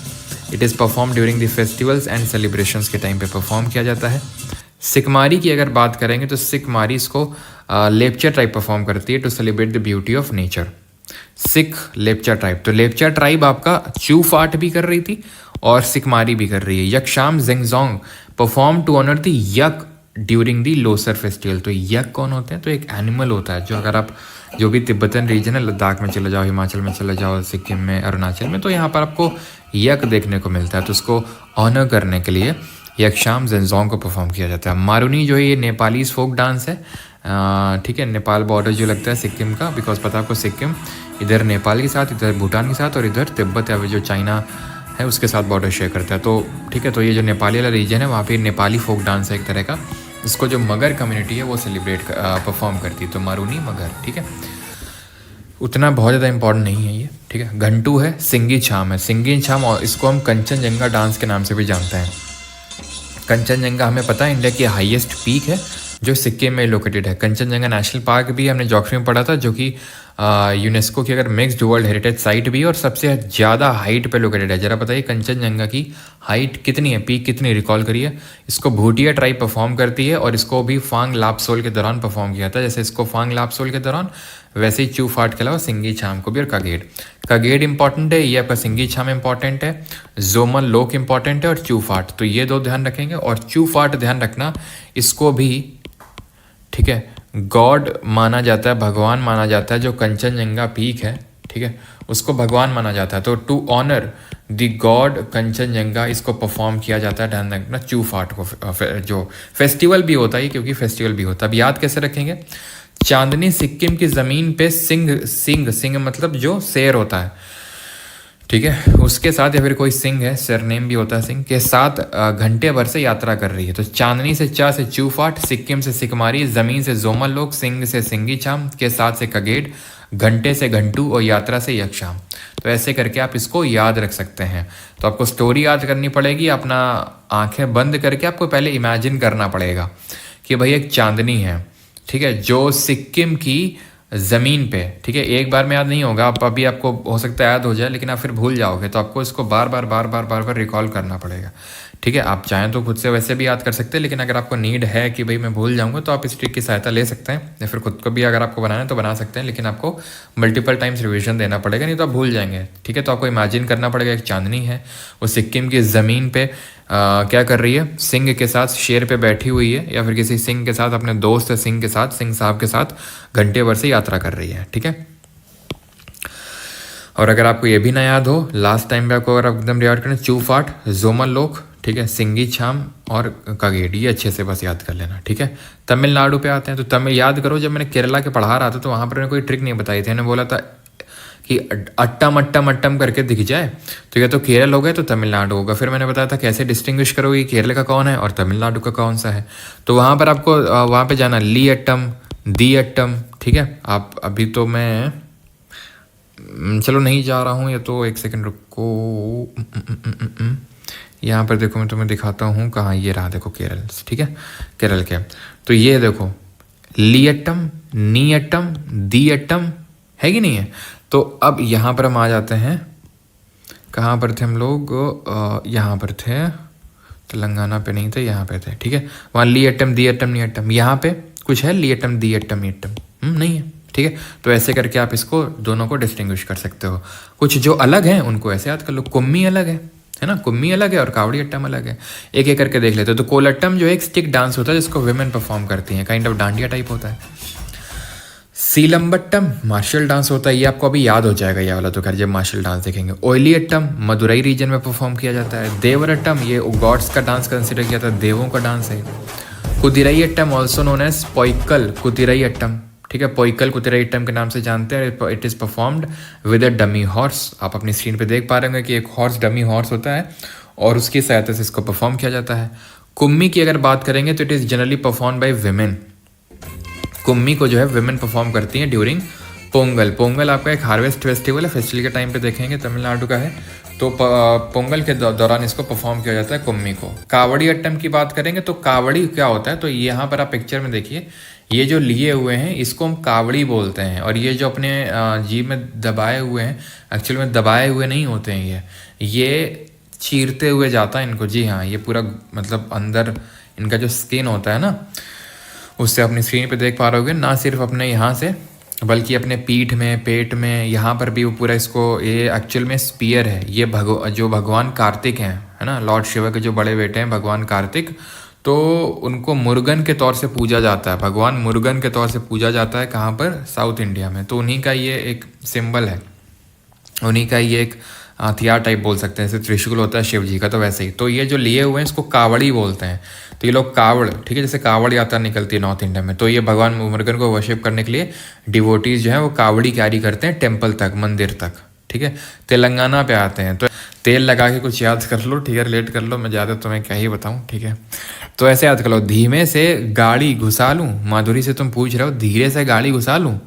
It is perform during the festivals and celebrations के टाइम पे परफॉर्म किया जाता है। सिकमारी की अगर बात करेंगे तो सिकमारी इसको लेपचा ट्राइब परफॉर्म करती है to celebrate the beauty of nature. सिख लेपचा ट्राइब, तो लेपचा ट्राइब आपका चूफाट भी कर रही थी और सिकमारी भी कर रही है। यक्षाम जिंगजोंग परफॉर्म टू ऑनर द यक ड्यूरिंग द लोसर फेस्टिवल। तो यक कौन होते हैं, तो एक एनिमल होता है जो अगर आप जो भी तिब्बतन रीजन है, लद्दाख में चले जाओ, हिमाचल में चले जाओ, सिक्किम में, अरुणाचल में, तो यहाँ पर आपको यक देखने को मिलता है। तो उसको ऑनर करने के लिए यक्षाम जिंगजोंग को परफॉर्म किया जाता है। मारूनी जो है ये नेपाली फोक डांस है, ठीक है, नेपाल बॉर्डर जो लगता है सिक्किम का, बिकॉज पता है आपको सिक्किम इधर नेपाल के साथ, इधर भूटान के साथ और इधर तिब्बत या जो चाइना है उसके साथ बॉर्डर शेयर करता है। तो ठीक है, तो ये जो नेपाली वाला रीजन है वहाँ पे नेपाली फोक डांस है एक तरह का, इसको जो मगर कम्युनिटी है वो सेलिब्रेट परफॉर्म करती है। तो मारूनी मगर, ठीक है, उतना बहुत ज़्यादा इंपॉर्टेंट नहीं है ये, ठीक है। घंटू है, सिंगी छाम है, सिंगी छाम और इसको हम कंचनजंगा डांस के नाम से भी जानते हैं। कंचनजंगा हमें पता है इंडिया की हाईएस्ट पीक है जो सिक्किम में लोकेटेड है। कंचनजंगा नेशनल पार्क भी हमने ज्योग्राफी में पढ़ा था, जो कि यूनेस्को की अगर मिक्स्ड वर्ल्ड हेरिटेज साइट भी है और सबसे ज़्यादा हाइट पे लोकेटेड है। जरा बताइए कंचनजंगा की हाइट कितनी है, पीक कितनी, रिकॉल करिए। इसको भूटिया ट्राइब परफॉर्म करती है और इसको भी फांग लाप्सोल के दौरान परफॉर्म किया था। जैसे इसको फांग लाप्सोल के दौरान, वैसे ही चूफाट के अलावा सिंगी छाम को भी, और कागेड। कागेड इंपॉर्टेंट है, ये आपका सिंगी छाम इंपॉर्टेंट है, जोमल लोक इंपॉर्टेंट है और चूफाट, तो ये 2 ध्यान रखेंगे। और चूफाट ध्यान रखना, इसको भी, ठीक है, गॉड माना जाता है, भगवान माना जाता है। जो कंचनजंगा पीक है, ठीक है, उसको भगवान माना जाता है। तो to honour the god Kangchenjunga इसको परफॉर्म किया जाता है ध्यान रखना चू फाट को, जो फेस्टिवल भी होता है, क्योंकि फेस्टिवल भी होता है। अब याद कैसे रखेंगे, चांदनी सिक्किम की ज़मीन पे सिंह मतलब जो शेर होता है, ठीक है, उसके साथ या फिर कोई सिंह है, सरनेम भी होता है सिंह, के साथ घंटे भर से यात्रा कर रही है। तो चांदनी से चा से चूफाट, सिक्किम से सिकमारी, ज़मीन से जोमल लोग, सिंह से सिंगी छाम, के साथ से कगेड, घंटे से घंटू और यात्रा से यक्षाम। तो ऐसे करके आप इसको याद रख सकते हैं। तो आपको स्टोरी याद करनी पड़ेगी, अपना आंखें बंद करके आपको पहले इमेजिन करना पड़ेगा कि भाई एक चांदनी है, ठीक है, जो सिक्किम की ज़मीन पे, ठीक है, एक बार में याद नहीं होगा, आप अभी आपको हो सकता है याद हो जाए लेकिन आप फिर भूल जाओगे, तो आपको इसको बार बार रिकॉल करना पड़ेगा, ठीक है। आप चाहें तो खुद से वैसे भी याद कर सकते हैं, लेकिन अगर आपको नीड है कि भाई मैं भूल जाऊंगा तो आप इस ट्रिक की सहायता ले सकते हैं, या फिर खुद को भी अगर आपको बनाना है तो बना सकते हैं, लेकिन आपको मल्टीपल टाइम्स रिविजन देना पड़ेगा, नहीं तो आप भूल जाएंगे, ठीक है। तो आपको इमेजिन करना पड़ेगा एक चांदनी है, वो सिक्किम की ज़मीन पे क्या कर रही है, सिंह के साथ शेर पे बैठी हुई है, या फिर किसी सिंह के साथ, अपने दोस्त सिंह के साथ, सिंह साहब के साथ घंटे भर से यात्रा कर रही है, ठीक है। और अगर आपको ये भी ना याद हो, लास्ट टाइम पे आपको अगर आप एकदम याद करें, चूफाट, जोमल लोक, ठीक है, सिंगी छाम और कगेड, ये अच्छे से बस याद कर लेना, ठीक है। तमिलनाडु पे आते हैं, तो तमिल याद करो, जब मैंने केरला के पढ़ा रहा था तो वहाँ पर मैंने कोई ट्रिक नहीं बताई थी, मैंने बोला था कि अट्टम अट्टम अट्टम करके दिख जाए तो या तो केरल हो गया तो तमिलनाडु होगा। फिर मैंने बताया था कैसे डिस्टिंग्विश करोगे केरल का कौन है और तमिलनाडु का कौन सा है। तो वहाँ पर आपको वहाँ पे जाना, ली अट्टम, दी अट्टम, ठीक है। आप अभी तो मैं चलो नहीं जा रहा हूँ, ये तो एक सेकंड रुको, यहाँ पर देखो मैं तुम्हें दिखाता हूँ कहाँ, ये रहा देखो केरल, ठीक है, केरल के। तो ये देखो ली अट्टम, नी अट्टम, दी अट्टम, है कि नहीं है। तो अब यहाँ पर हम आ जाते हैं, कहाँ पर थे हम लोग, यहाँ पर थे, तेलंगाना पे नहीं थे, यहाँ पे थे, ठीक है। वहाँ ली अट्टम, दी अट्टम, नी अट्टम, यहाँ पे कुछ है ली अट्टम, दी अट्टम, नी अट्टम नहीं है, ठीक है। तो ऐसे करके आप इसको दोनों को डिस्टिंग्विश कर सकते हो। कुछ जो अलग हैं उनको ऐसे याद कर लो, कुम्मी अलग है ना, कुम्मी अलग है और कावड़ी अट्टम अलग है। एक एक करके देख लेते हो। तो कोलट्टम जो है एक स्टिक डांस होता है जिसको विमेन परफॉर्म करती हैं, काइंड ऑफ डांडिया टाइप होता है। सीलम्बट्टम मार्शल डांस होता है, ये आपको अभी याद हो जाएगा ये वाला, तो खैर जब मार्शल डांस देखेंगे। ओयली अट्टम मदुरई रीजन में परफॉर्म किया जाता है। देवरट्टम ये गॉड्स का डांस कंसिडर किया जाता है, देवों का डांस है। कुतिरई Attam also known as Poikkal कुतिरई Attam, ठीक है, पोइकल कुतिरई अट्टम के नाम से जानते हैं। It is performed with a dummy horse. आप अपनी स्क्रीन पे देख पा रहे होंगे कि एक हॉर्स, डमी हॉर्स होता है और उसकी सहायता से इसको परफॉर्म किया जाता है। कुम्मी की अगर बात करेंगे तो it is generally perform by women. Kummi को जो है विमेन परफॉर्म करती हैं ड्यूरिंग पोंगल। पोंगल आपका एक हार्वेस्ट फेस्टिवल है, फेस्टिवल के टाइम पे देखेंगे, तमिलनाडु का है। तो पोंगल के दौरान इसको परफॉर्म किया जाता है कुम्मी को। कावड़ी अट्टम की बात करेंगे तो कावड़ी क्या होता है, तो यहाँ पर आप पिक्चर में देखिए, ये जो लिए हुए हैं इसको हम कावड़ी बोलते हैं। और ये जो अपने जीभ में दबाए हुए हैं, एक्चुअल में दबाए हुए नहीं होते हैं, ये चीरते हुए जाता है इनको। जी हाँ, ये पूरा मतलब अंदर इनका जो स्किन होता है ना, उससे अपनी स्क्रीन पे देख पा रहे होगे, ना सिर्फ अपने यहाँ से बल्कि अपने पीठ में, पेट में, यहाँ पर भी वो पूरा इसको, ये एक्चुअल में स्पीयर है। ये जो भगवान कार्तिक हैं, है ना, लॉर्ड शिवा के जो बड़े बेटे हैं भगवान कार्तिक, तो उनको मुर्गन के तौर से पूजा जाता है। भगवान मुर्गन के तौर से पूजा जाता है कहाँ पर, साउथ इंडिया में। तो उन्हीं का ये एक सिंबल है, उन्हीं का ये एक हथियार टाइप बोल सकते हैं, जैसे त्रिशूल होता है शिव जी का, तो वैसे ही। तो ये जो लिए हुए हैं इसको कावड़ी बोलते हैं। तो ये लोग कावड़, ठीक है, जैसे कावड़ यात्रा निकलती है नॉर्थ इंडिया में, तो ये भगवान मुर्गन को वर्शिप करने के लिए डिवोटीज जो है वो कावड़ी कैरी करते हैं टेम्पल तक, मंदिर तक, ठीक है। तेलंगाना पे आते हैं तो तेल लगा के कुछ याद कर लो, ठीक है, रिलेट कर लो, मैं ज़्यादा तुम्हें क्या ही बताऊँ, ठीक है। तो ऐसे याद कर लो, धीमे से गाड़ी घुसा लूँ, माधुरी से तुम पूछ रहे हो, धीरे से गाड़ी घुसा लूँ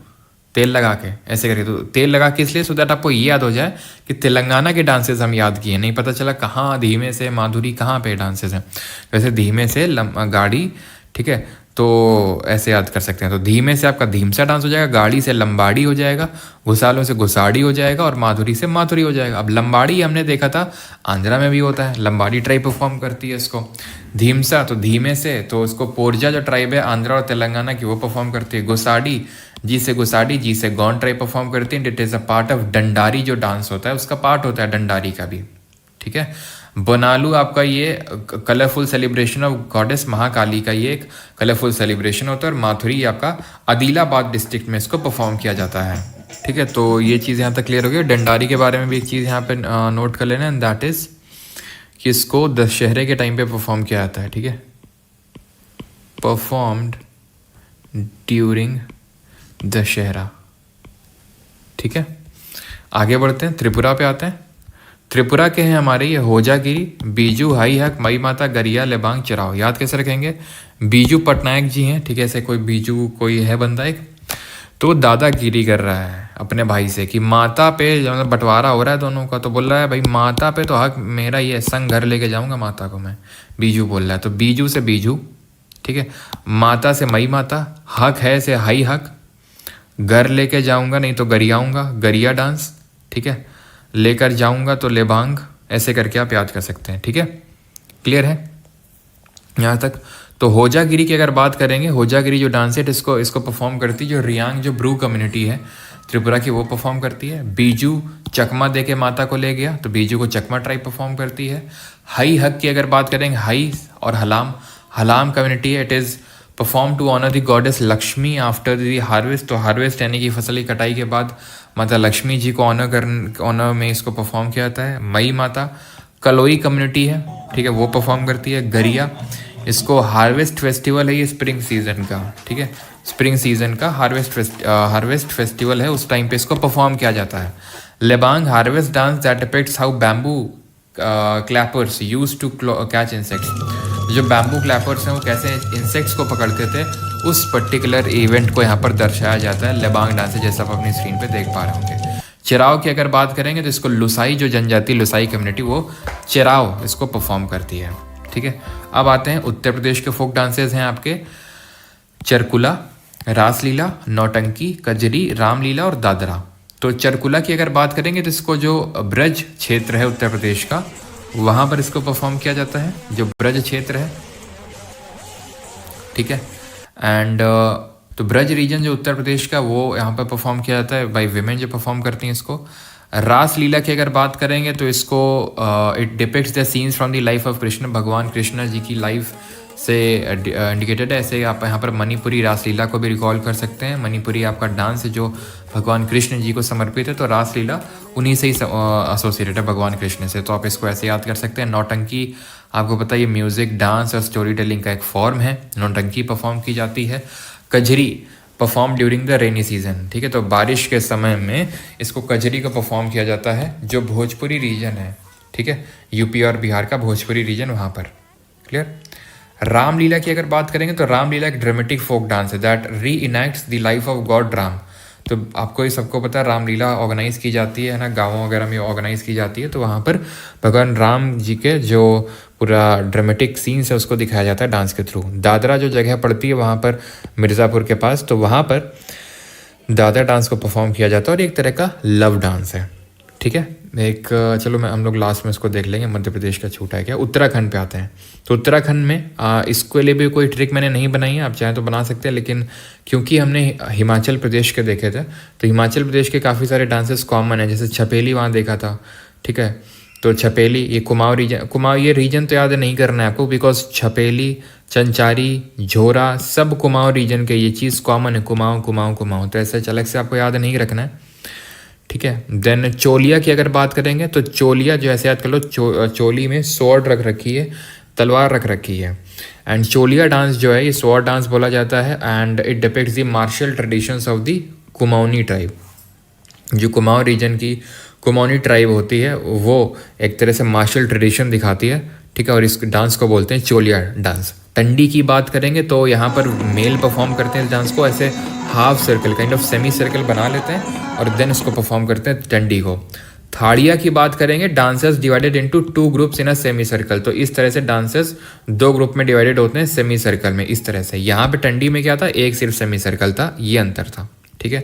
तेल लगा के, ऐसे करके। तो तेल लगा के इसलिए सो दैट आपको ये याद हो जाए कि तेलंगाना के डांसेस हम याद किए, नहीं पता चला कहाँ धीमे से माधुरी कहाँ पे डांसेस हैं। वैसे धीमे से गाड़ी, ठीक है, तो ऐसे याद कर सकते हैं। तो धीमे से आपका धीमसा डांस हो जाएगा, गाड़ी से लंबाड़ी हो जाएगा, घुसालों से घुसाड़ी हो जाएगा और माधुरी से माधुरी हो जाएगा। अब लंबाड़ी हमने देखा था आंध्रा में भी होता है, लंबाड़ी ट्राइब परफॉर्म करती है इसको। धीमसा तो धीमे से, तो उसको पोरजा जो ट्राइब है आंध्रा और तेलंगाना की, वो परफॉर्म करती है। गुसाड़ी, जी से गुसाड़ी, जी से गौंड ट्राइब परफॉर्म करती है। It is a part of Dandari जो डांस होता है, उसका पार्ट होता है डंडारी का भी, ठीक है। बोनालू आपका ये colourful celebration of goddess Mahakali का ये एक कलरफुल सेलिब्रेशन होता है। और माथुरी आपका आदिलाबाद डिस्ट्रिक्ट में इसको परफॉर्म किया जाता है। ठीक है, तो ये चीज़ यहाँ तक क्लियर हो गई। डंडारी के बारे में भी एक चीज़ यहाँ पे नोट कर लेना, एंड दैट इज़ कि इसको दशहरे के टाइम पे परफॉर्म किया जाता है। ठीक है, परफॉर्म्ड ड्यूरिंग दशहरा। ठीक है, आगे बढ़ते हैं, त्रिपुरा पे आते हैं। त्रिपुरा के हैं हमारे ये होजागिरी, बीजू, हाई हक, मई माता, गरिया, लेबांग, चराव। याद कैसे रखेंगे? बीजू पटनायक जी हैं, ठीक है, ऐसे कोई बीजू कोई है बंदा एक, तो दादागिरी कर रहा है अपने भाई से कि माता पे मतलब बंटवारा हो रहा है दोनों का, तो बोल रहा है भाई माता पे तो हक मेरा ही है, संग घर लेके जाऊंगा माता को मैं, बीजू बोल रहा है। तो बीजू से बीजू, ठीक है, माता से मई माता, हक है से हाई हक, घर लेके जाऊंगा नहीं तो गरियाऊंगा, गरिया डांस, ठीक है, लेकर जाऊंगा तो लेबांग, ऐसे करके आप याद कर सकते हैं। ठीक है, क्लियर है यहाँ तक? तो होजागिरी की अगर बात करेंगे, होजागिरी जो डांस है इसको परफॉर्म करती है जो रियांग जो ब्रू कम्युनिटी है त्रिपुरा की, वो परफॉर्म करती है। बीजू चकमा दे के माता को ले गया, तो बीजू को चकमा ट्राइब परफॉर्म करती है। हाई हक की अगर बात करेंगे, हाई और हलाम, हलाम कम्युनिटी है, it is perform to honour the goddess Lakshmi after the harvest. तो हार्वेस्ट यानी कि फसल की कटाई के बाद माता लक्ष्मी जी को ऑनर में इसको परफॉर्म किया जाता है। मई माता कलोई कम्युनिटी है, ठीक है, वो परफॉर्म करती है। गरिया, इसको हार्वेस्ट फेस्टिवल है ये स्प्रिंग सीजन का, ठीक है, स्प्रिंग सीजन का हार्वेस्ट फेस्टिवल है, उस टाइम पे इसको परफॉर्म किया जाता है। Lebang, harvest dance that depicts how bamboo clappers use to catch insects. जो बैम्बू क्लैपर्स हैं वो कैसे इंसेक्ट्स को पकड़ते थे, उस पर्टिकुलर इवेंट को यहाँ पर दर्शाया जाता है लेबांग डांस, जैसा आप अपनी स्क्रीन पे देख पा रहे होंगे। चिराव की अगर बात करेंगे तो इसको लुसाई, जो जनजाति लुसाई कम्युनिटी, वो चिराव इसको परफॉर्म करती है। ठीक है, अब आते हैं उत्तर प्रदेश के फोक डांसेस हैं आपके चरकुला, रासलीला, नौटंकी, कजरी, रामलीला और दादरा। तो चरकुला की अगर बात करेंगे तो इसको जो ब्रज क्षेत्र है उत्तर प्रदेश का, वहाँ पर इसको परफॉर्म किया जाता है, जो ब्रज क्षेत्र है। ठीक है, एंड तो ब्रज रीजन जो उत्तर प्रदेश का, वो यहाँ पर परफॉर्म किया जाता है बाई विमेन जो परफॉर्म करती हैं इसको। रासलीला की अगर बात करेंगे तो इसको it depicts the scenes from the life of Krishna, भगवान कृष्ण जी की लाइफ से इंडिकेटेड है। ऐसे आप यहाँ पर मणिपुरी रासलीला को भी रिकॉल कर सकते हैं। मणिपुरी आपका डांस है जो भगवान कृष्ण जी को समर्पित है, तो रासलीला उन्हीं से ही एसोसिएटेड है भगवान कृष्ण से, तो आप इसको ऐसे याद कर सकते हैं। नौटंकी आपको पता है ये म्यूजिक, डांस और स्टोरी टेलिंग का एक फॉर्म है, नौटंकी परफॉर्म की जाती है। Kajri perform during the rainy season, ठीक है, तो बारिश के समय में इसको कजरी को परफॉर्म किया जाता है, जो भोजपुरी रीजन है, ठीक है, यूपी और बिहार का भोजपुरी रीजन, वहाँ पर। क्लियर? रामलीला की अगर बात करेंगे तो रामलीला एक ड्रामेटिक फोक डांस है that reenacts the life of god Ram. तो आपको ये सबको पता है रामलीला ऑर्गेनाइज की जाती है ना, गाँवों वगैरह में ऑर्गेनाइज की जाती है, तो वहाँ पर भगवान राम जी के जो पूरा ड्रामेटिक सीन्स है उसको दिखाया जाता है डांस के थ्रू। दादरा जो जगह पड़ती है वहाँ पर मिर्ज़ापुर के पास, तो वहाँ पर दादरा डांस को परफॉर्म किया जाता है और एक तरह का लव डांस है। ठीक है, एक चलो हम लोग लास्ट में इसको देख लेंगे, मध्य प्रदेश का छूटा है क्या। उत्तराखंड पे आते हैं, तो उत्तराखंड में इसके लिए भी कोई ट्रिक मैंने नहीं बनाई है, आप चाहें तो बना सकते हैं, लेकिन क्योंकि हमने हिमाचल प्रदेश के देखे थे तो हिमाचल प्रदेश के काफ़ी सारे डांसेस कॉमन है, जैसे छपेली वहाँ देखा था। ठीक है, तो छपेली ये कुमाऊं रीजन, कुमाऊं ये रीजन तो याद नहीं करना है आपको, बिकॉज छपेली, चंचारी, झोरा सब कुमाऊं रीजन के, ये चीज़ कॉमन है, कुमाऊं कुमाऊं कुमाऊं, तो ऐसे अलग से आपको याद नहीं रखना है। ठीक है, देन चोलिया की अगर बात करेंगे तो चोलिया जो ऐसे याद कर लो, चोली में स्वॉर्ड रख रखी है, तलवार रख रखी है, एंड चोलिया डांस जो है ये स्वॉर्ड डांस बोला जाता है, and it depicts the martial traditions of the Kumaoni tribe. जो कुमाऊं रीजन की कुमाऊनी ट्राइब होती है वो एक तरह से मार्शल ट्रेडिशन दिखाती है। ठीक है, और इस डांस को बोलते हैं चोलिया डांस। टंडी की बात करेंगे तो यहाँ पर मेल परफॉर्म करते हैं इस डांस को, ऐसे half circle kind of semi circle बना लेते हैं और देन इसको परफॉर्म करते हैं टंडी को। थाड़िया की बात करेंगे, dancers divided into 2 groups in a semi circle, तो इस तरह से डांसर्स 2 ग्रुप में डिवाइडेड होते हैं सेमी सर्कल में, इस तरह से। यहाँ पे टंडी में क्या था, एक सिर्फ सेमी सर्कल था, ये अंतर था। ठीक है,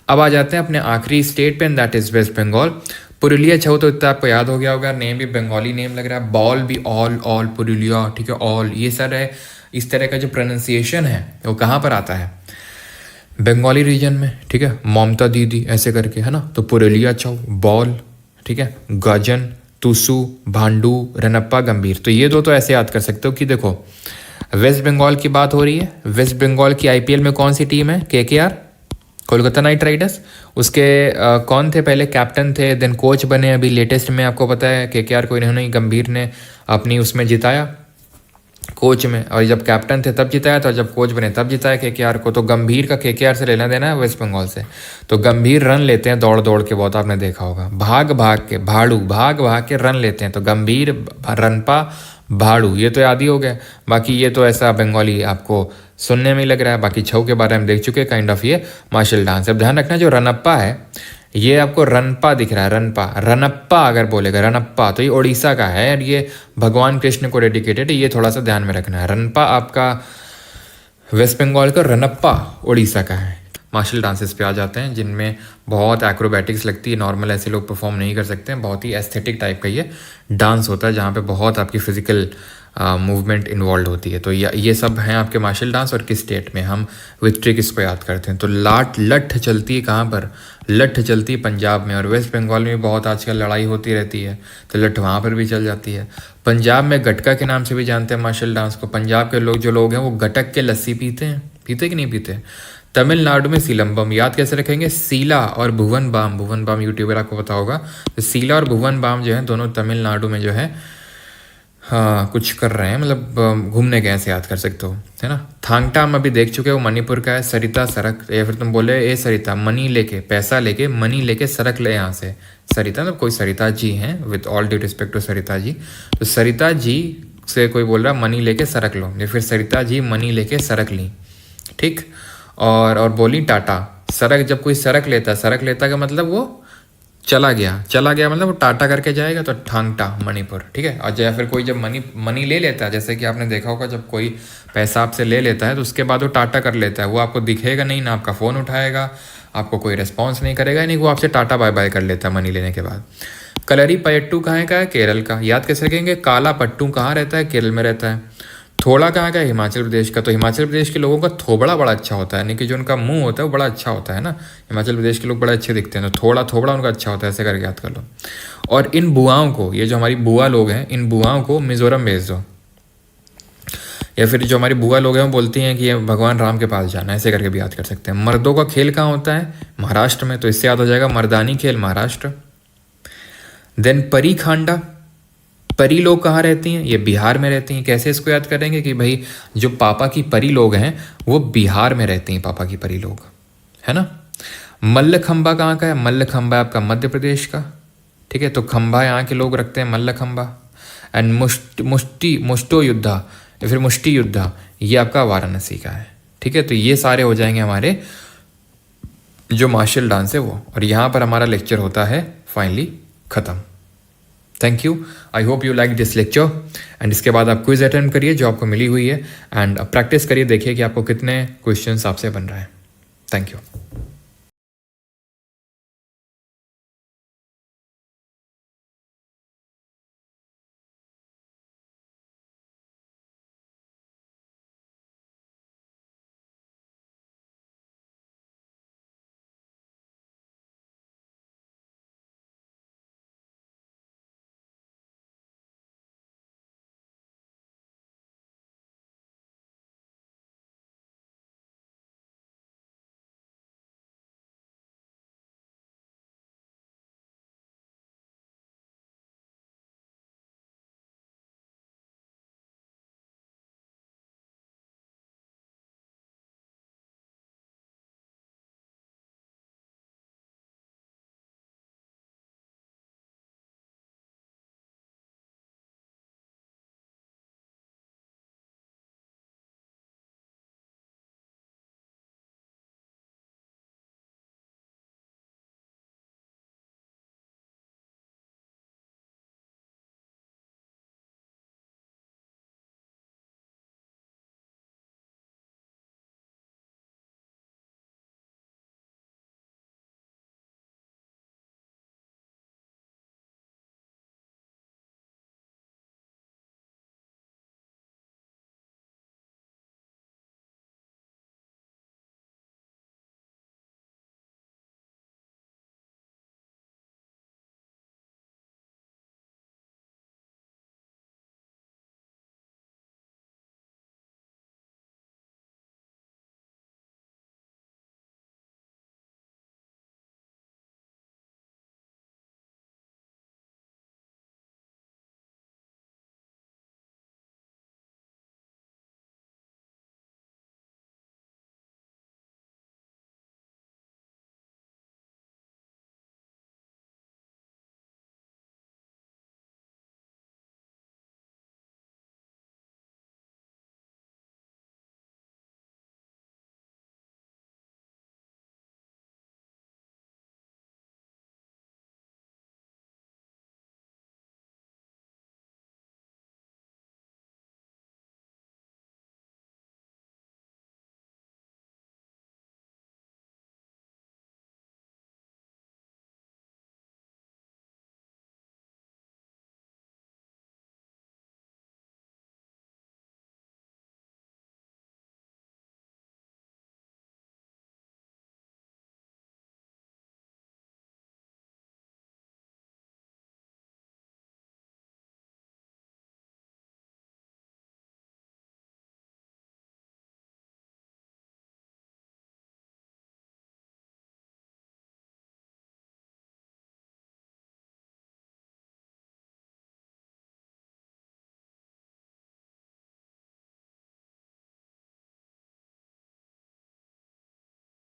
अब आ जाते हैं अपने आखिरी स्टेट पे, दैट इज वेस्ट बंगाल। पुरुलिया छो तो इतना आपको याद हो गया होगा, नेम भी बंगाली नेम लग रहा है, बॉल भी ऑल पुरुलिया, ठीक है, ऑल, ये सर है। इस तरह का जो प्रोनाउंसिएशन है वो कहाँ पर आता है, बंगाली रीजन में। ठीक है, ममता दीदी ऐसे करके, है ना, तो पुरुलिया छो, बॉल, ठीक है, गजन, तुसु, भांडू, रनप्पा, गंभीर, तो ये दो तो ऐसे याद कर सकते हो कि देखो वेस्ट बंगाल की बात हो रही है, वेस्ट बंगाल की IPL में कौन सी टीम है, KKR, कोलकाता नाइट राइडर्स। उसके कौन थे पहले? कैप्टन थे, देन कोच बने। अभी लेटेस्ट में आपको पता है केकेआर को इन्होंने गंभीर ने अपनी उसमें जिताया कोच में, और जब कैप्टन थे तब जिताया था, जब कोच बने तब जिताया केकेआर को। तो गंभीर का केकेआर से लेना देना है वेस्ट बंगाल से। तो गंभीर रन लेते हैं दौड़ दौड़ के, बहुत आपने देखा होगा, भाग भाग के, भाग भाग के रन लेते हैं। तो गंभीर, रनपा, भाड़ू, ये तो याद ही हो गया। बाकी ये तो ऐसा बंगाली आपको सुनने में ही लग रहा है। बाकी छऊ के बारे में देख चुके, काइंड ऑफ ये मार्शल डांस। अब ध्यान रखना जो रनप्पा है ये आपको रनपा दिख रहा है, रनपा, रनप्पा अगर बोलेगा रनप्पा तो ये उड़ीसा का है और ये भगवान कृष्ण को डेडिकेटेड है। ये थोड़ा सा ध्यान में रखना है। रनपा आपका वेस्ट बंगाल का, रनप्पा उड़ीसा का है। मार्शल डांसेस पे आ जाते हैं जिनमें बहुत एक्रोबैटिक्स लगती है, नॉर्मल ऐसे लोग परफॉर्म नहीं कर सकते हैं। बहुत ही एस्थेटिक टाइप का ये डांस होता है जहाँ पे बहुत आपकी फिजिकल मूवमेंट इन्वॉल्व होती है। तो ये सब हैं आपके मार्शल डांस। और किस स्टेट में हम विथ ट्रिक इसको याद करते हैं? तो लठ चलती है कहाँ पर? लठ चलती है पंजाब में, और वेस्ट बंगाल में बहुत आजकल लड़ाई होती रहती है तो लठ वहाँ पर भी चल जाती है। पंजाब में गटका के नाम से भी जानते हैं मार्शल डांस को। पंजाब के जो लोग हैं वो गटक के लस्सी पीते हैं, पीते कि नहीं पीते? तमिलनाडु में सिलंबम, याद कैसे रखेंगे? सीला और भुवन बाम, भुवन बाम यूट्यूबर आपको पता होगा। तो सीला और भुवन बाम जो है दोनों तमिलनाडु में जो है हाँ कुछ कर रहे हैं, मतलब घूमने गए, ऐसे याद कर सकते हो, है ना। थांगटा हम अभी देख चुके हो, मणिपुर का है। सरिता सरक, या फिर तुम बोले ए सरिता, मनी लेके, पैसा लेके, मनी लेके सरक ले यहाँ से। सरिता तो कोई सरिता जी हैं, with all due respect to Sarita ji. तो सरिता जी से कोई बोल रहा मनी लेके सरक लो, या फिर सरिता जी मनी लेके सरक ली, ठीक। और बोली टाटा। सरक, जब कोई सरक लेता का मतलब वो चला गया मतलब वो टाटा करके जाएगा, तो ठांगटा मणिपुर, ठीक है। और या फिर कोई जब मनी ले लेता है, जैसे कि आपने देखा होगा जब कोई पैसा आपसे ले लेता है तो उसके बाद वो टाटा कर लेता है, वो आपको दिखेगा नहीं, ना आपका फ़ोन उठाएगा, आपको कोई रिस्पॉन्स नहीं करेगा, नहीं, वो आपसे टाटा बाय बाय कर लेता है मनी लेने के बाद। कलरी पयट्टू कहाँ का है? केरल का। याद कैसे रखेंगे? काला पट्टू कहाँ रहता है? केरल में रहता है। थोड़ा कहाँ का है? हिमाचल प्रदेश का। तो हिमाचल प्रदेश के लोगों का थोबड़ा बड़ा अच्छा होता है, यानी कि जो उनका मुंह होता है वो बड़ा अच्छा होता है ना। हिमाचल प्रदेश के लोग बड़े अच्छे दिखते हैं, तो थोबड़ा उनका अच्छा होता है, ऐसे करके याद कर लो। और इन बुआओं को, ये जो हमारी बुआ लोग हैं, इन बुआओं को मिजोरम भेज दो। या फिर जो हमारी बुआ लोग हैं वो बोलती हैं कि ये भगवान राम के पास जाना है, ऐसे करके भी याद कर सकते हैं। मर्दों का खेल कहाँ होता है? महाराष्ट्र में। तो इससे याद हो जाएगा मर्दानी खेल, महाराष्ट्र। देन परी खांडा, परी लोग कहाँ रहती हैं? ये बिहार में रहती हैं। कैसे इसको याद करेंगे कि भाई जो पापा की परी लोग हैं वो बिहार में रहती हैं, पापा की परी लोग, है ना। मल्लखंबा कहाँ का है? मल्लखंबा आपका मध्य प्रदेश का, ठीक है। तो खंबा यहाँ के लोग रखते हैं, मल्लखंबा। एंड मुष्टो युद्धा या फिर मुष्टि युद्धा, ये आपका वाराणसी का है, ठीक है। तो ये सारे हो जाएंगे हमारे जो मार्शल डांस है वो। और यहाँ पर हमारा लेक्चर होता है फाइनली ख़त्म। Thank you, I hope you like this lecture. And इसके बाद आप क्विज अटेम्प्ट करिए जो आपको मिली हुई है, एंड प्रैक्टिस करिए, देखिए कि आपको कितने क्वेश्चंस आपसे बन रहा है। Thank you.